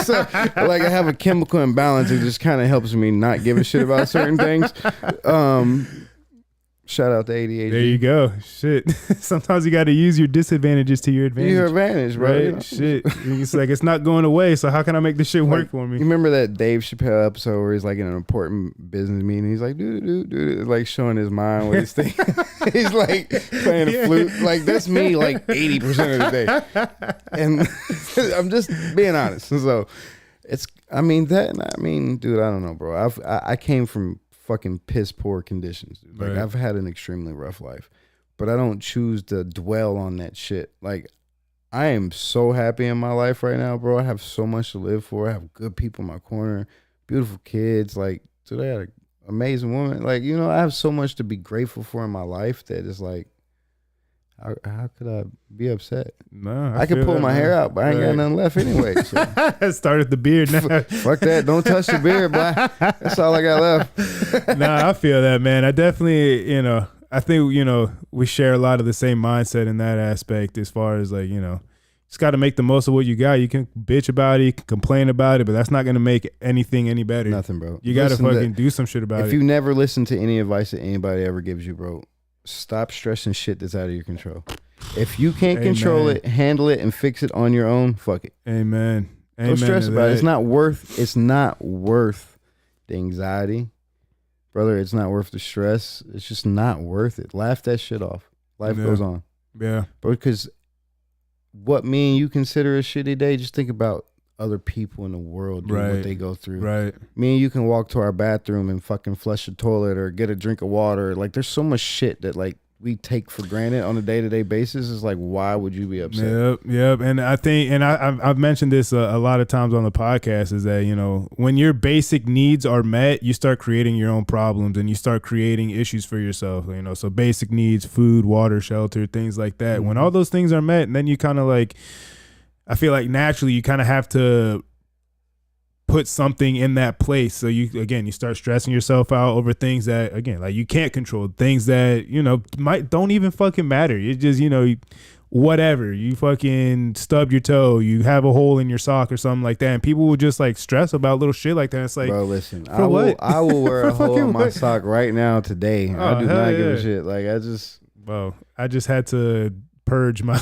So, like, I have a chemical imbalance. It just kind of helps me not give a shit about certain things. Shout out to ADHD. There you go. Shit. Sometimes you got to use your disadvantages to your advantage. Your advantage, bro. Right? Shit. It's like, it's not going away, so how can I make this shit work for me? You remember that Dave Chappelle episode where he's like in an important business meeting? He's like, dude, like showing his mind with his thing. He's like playing a flute. Like, that's me like 80% of the day. And I'm just being honest. So dude, I don't know, bro. I came from fucking piss poor conditions, dude. Like, I've had an extremely rough life, but I don't choose to dwell on that shit. Like, I am so happy in my life right now, bro. I have so much to live for. I have good people in my corner, beautiful kids. Like, dude, I got amazing woman. Like, you know, I have so much to be grateful for in my life that it's like, how could I be upset? No, I could pull my hair out, but I ain't got nothing left anyway. So. Started the beard now. Fuck that. Don't touch the beard, boy. That's all I got left. Nah, I feel that, man. I definitely, I think, we share a lot of the same mindset in that aspect as far as like, just got to make the most of what you got. You can bitch about it, you can complain about it, but that's not going to make anything any better. Nothing, bro. You got to fucking do some shit about it. If you never listen to any advice that anybody ever gives you, bro, stop stressing shit that's out of your control. If you can't control it, handle it, and fix it on your own, fuck it. Amen. Don't stress about it. It's not worth the anxiety. Brother, it's not worth the stress. It's just not worth it. Laugh that shit off. Life goes on. Yeah. Because what me and you consider a shitty day, just think about other people in the world doing what they go through. Right. Me and you can walk to our bathroom and fucking flush the toilet or get a drink of water. Like, there's so much shit that like we take for granted on a day-to-day basis. It's like, why would you be upset? Yep. And I think, and I've mentioned this a lot of times on the podcast, is that, when your basic needs are met, you start creating your own problems and you start creating issues for yourself. So basic needs, food, water, shelter, things like that. Mm-hmm. When all those things are met, and then you kind of like, I feel like naturally you kind of have to put something in that place. So you start stressing yourself out over things that, again, like you can't control, things that, don't even fucking matter. It's just, whatever. You fucking stubbed your toe, you have a hole in your sock or something like that. And people will just like stress about little shit like that. It's like, bro, listen, I will wear a hole in my sock right now today. I do not give a shit. Like, I just had to purge my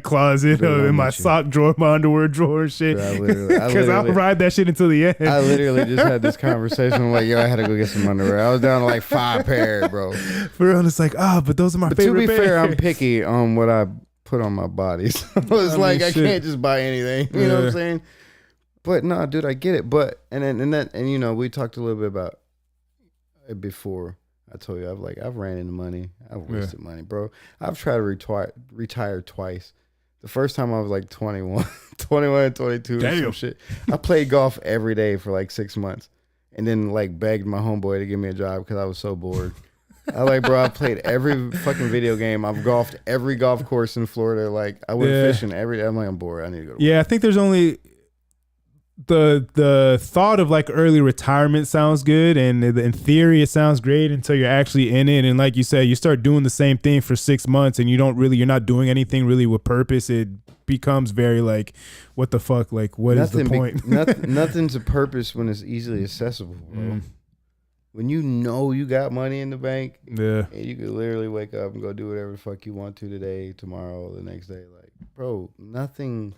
closet in my sock drawer, my underwear drawer, shit. Because I'll ride that shit until the end. I literally just had this conversation. I'm like, yo, I had to go get some underwear. I was down to like 5 pair, bro. For real, it's like, but those are my favorite. To be fair, I'm picky on what I put on my body. So it's I can't just buy anything. You know what I'm saying? But no, dude, I get it. But and we talked a little bit about it before. I told you, I've ran into money. I've wasted money, bro. I've tried to retire twice. The first time I was like 21 and 22 or some shit. I played golf every day for like 6 months and then like begged my homeboy to give me a job because I was so bored. I played every fucking video game. I've golfed every golf course in Florida. Like, I went fishing every day. I'm like, I'm bored. I need to go to work. Yeah, I think there's only... The thought of like early retirement sounds good, and in theory it sounds great until you're actually in it. And like you said, you start doing the same thing for 6 months and you're not doing anything really with purpose. It becomes very like, what the fuck? Like, what is the point? Nothing's a purpose when it's easily accessible, bro. When you got money in the bank, and you could literally wake up and go do whatever the fuck you want to today, tomorrow, the next day. Like, bro, nothing.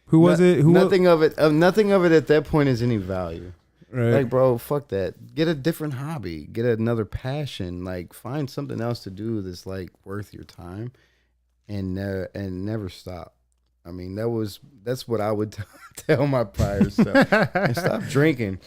Nothing of it at that point is any value. Right. Like, bro, fuck that. Get a different hobby. Get another passion. Like, find something else to do that's like worth your time, and never stop. I mean, that's what I would tell my prior self. And stop drinking.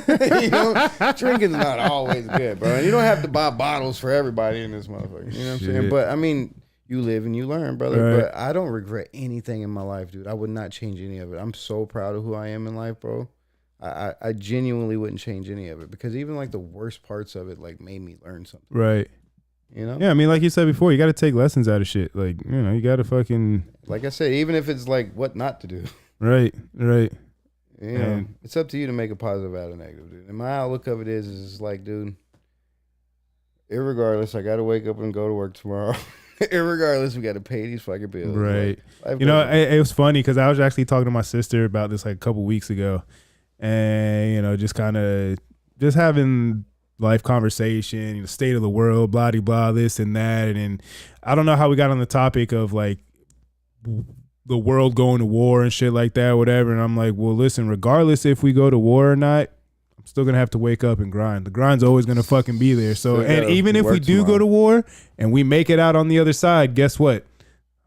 Drinking's not always good, bro. And you don't have to buy bottles for everybody in this motherfucker. You know what I'm saying? But I mean, you live and you learn, brother. Right. But I don't regret anything in my life, dude. I would not change any of it. I'm so proud of who I am in life, bro. I genuinely wouldn't change any of it, because even like the worst parts of it like made me learn something. Right. Yeah, I mean, like you said before, you got to take lessons out of shit. Like, you got to fucking... Like I said, even if it's like what not to do. Right. It's up to you to make a positive out of negative, dude. And my outlook of it is like, dude, irregardless, I got to wake up and go to work tomorrow. Irregardless, we got to pay these fucking bills. Right. Like, it was funny because I was actually talking to my sister about this like a couple weeks ago, and just kind of just having life conversation, state of the world, blah blah, this and that, and I don't know how we got on the topic of like the world going to war and shit like that, whatever. And I'm like, well, listen, regardless if we go to war or not, I'm still gonna have to wake up and grind. The grind's always gonna fucking be there. So, and even if we do go to war and we make it out on the other side, guess what?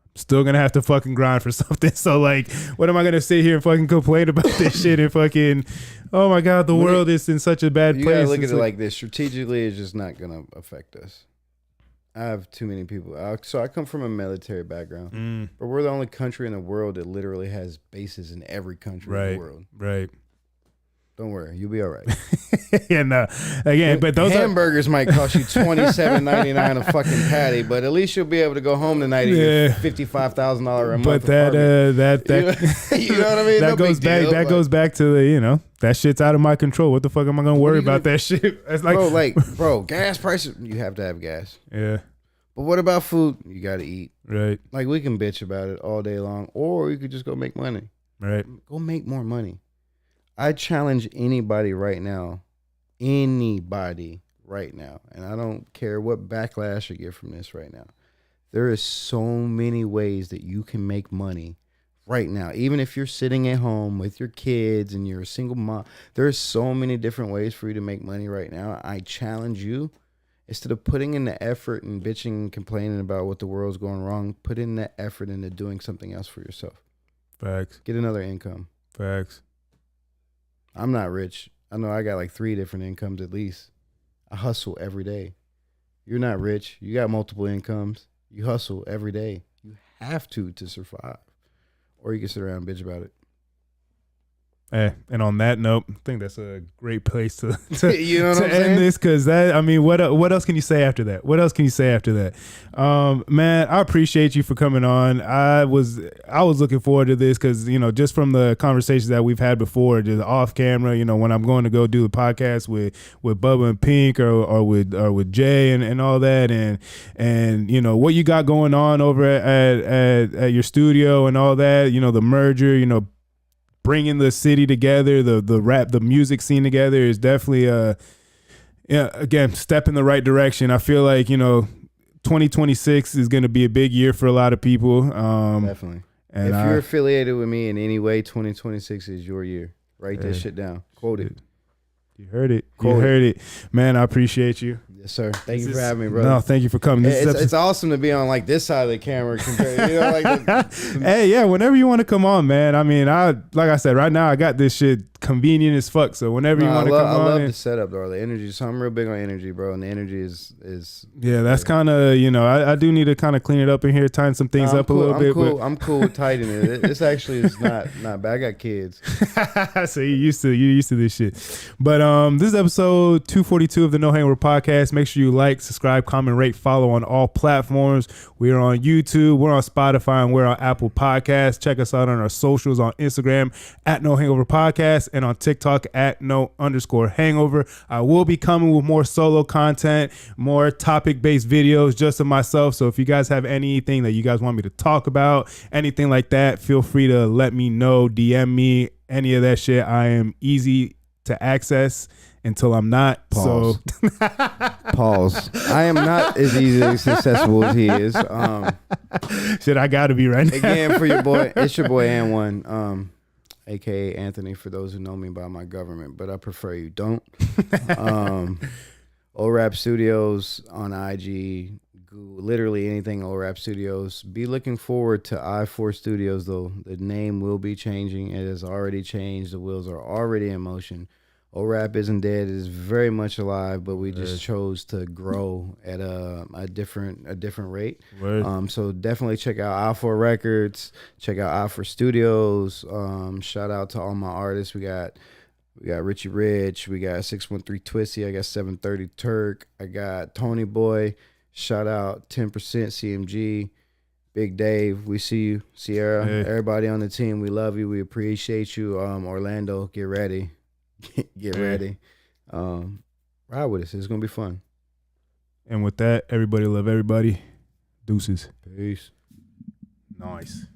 I'm still gonna have to fucking grind for something. So like, what am I gonna sit here and fucking complain about this shit and fucking, oh my God, the world is in such a bad place. You gotta look at it like this. Strategically, it's just not gonna affect us. I have too many people. So I come from a military background, but we're the only country in the world that literally has bases in every country in the world. Right. Don't worry, you'll be all right. And again, but those hamburgers might cost you $27.99 a fucking patty, but at least you'll be able to go home tonight and get $55,000 a month. But that you know what I mean? That goes back to the that shit's out of my control. What the fuck am I gonna worry about that shit? It's like, bro, gas prices. You have to have gas. Yeah. But what about food? You got to eat. Right. Like, we can bitch about it all day long, or you could just go make money. Right. Go make more money. I challenge anybody right now, and I don't care what backlash you get from this right now. There is so many ways that you can make money right now. Even if you're sitting at home with your kids and you're a single mom, there's so many different ways for you to make money right now. I challenge you, instead of putting in the effort and bitching and complaining about what the world's going wrong, put in the effort into doing something else for yourself. Facts. Get another income. Facts. I'm not rich. I know I got like 3 different incomes at least. I hustle every day. You're not rich. You got multiple incomes. You hustle every day. You have to survive. Or you can sit around and bitch about it. And on that note, I think that's a great place to you know what I'm end saying? this, because what else can you say after that? Man, I appreciate you for coming on. I was looking forward to this because just from the conversations that we've had before, just off camera, when I'm going to go do the podcast with Bubba and Pink or with Jay and all that, and what you got going on over at your studio and all that, the merger, bringing the city together, the music scene together is definitely again, step in the right direction. I feel like 2026 is going to be a big year for a lot of people. Definitely. And if you're affiliated with me in any way, 2026 is your year. Write this shit down. Quote it. You heard it. Man, I appreciate you. Yes, sir. Thank you for having me, brother. No, thank you for coming. It's awesome to be on like this side of the camera compared, Hey, yeah, whenever you want to come on, man. I mean, like I said, right now I got this shit convenient as fuck. So whenever you want to come on, I love the setup, though. The energy. So I'm real big on energy, bro. And the energy is yeah. That's kind of I do need to kind of clean it up in here, tighten some things up a little bit. I'm cool with tightening it. This actually is not bad. I got kids. So you're used to this shit. But this is episode 242 of the No Hangover podcast. Make sure you like, subscribe, comment, rate, follow on all platforms. We are on YouTube, we're on Spotify, and we're on Apple Podcasts. Check us out on our socials on Instagram at No Hangover Podcast and on TikTok at No_Hangover. I will be coming with more solo content, more topic-based videos just of myself. So if you guys have anything that you guys want me to talk about, anything like that, feel free to let me know, DM me, any of that shit. I am easy to access until I'm not. Pause. So Pause. I am not as easily successful as he is. Shit, I gotta be right now. Again, for your boy, it's your boy AnOne, aka Anthony, for those who know me by my government, but I prefer you don't. Orap Studios on IG, Google, literally anything Orap Studios. Be looking forward to I4 Studios, though. The name will be changing. It has already changed. The wheels are already in motion. Orap isn't dead. It is very much alive, but we just chose to grow at a different rate. So definitely check out I4 Records. Check out I4 Studios. Shout out to all my artists. We got Richie Rich. We got 613 Twisty. I got 730 Turk. I got Tony Boy. Shout out 10% CMG. Big Dave, we see you. Sierra, everybody on the team, we love you. We appreciate you. Orlando, get ready. Get ready. Ride with us. It's going to be fun. And with that, everybody love everybody. Deuces. Peace. Nice.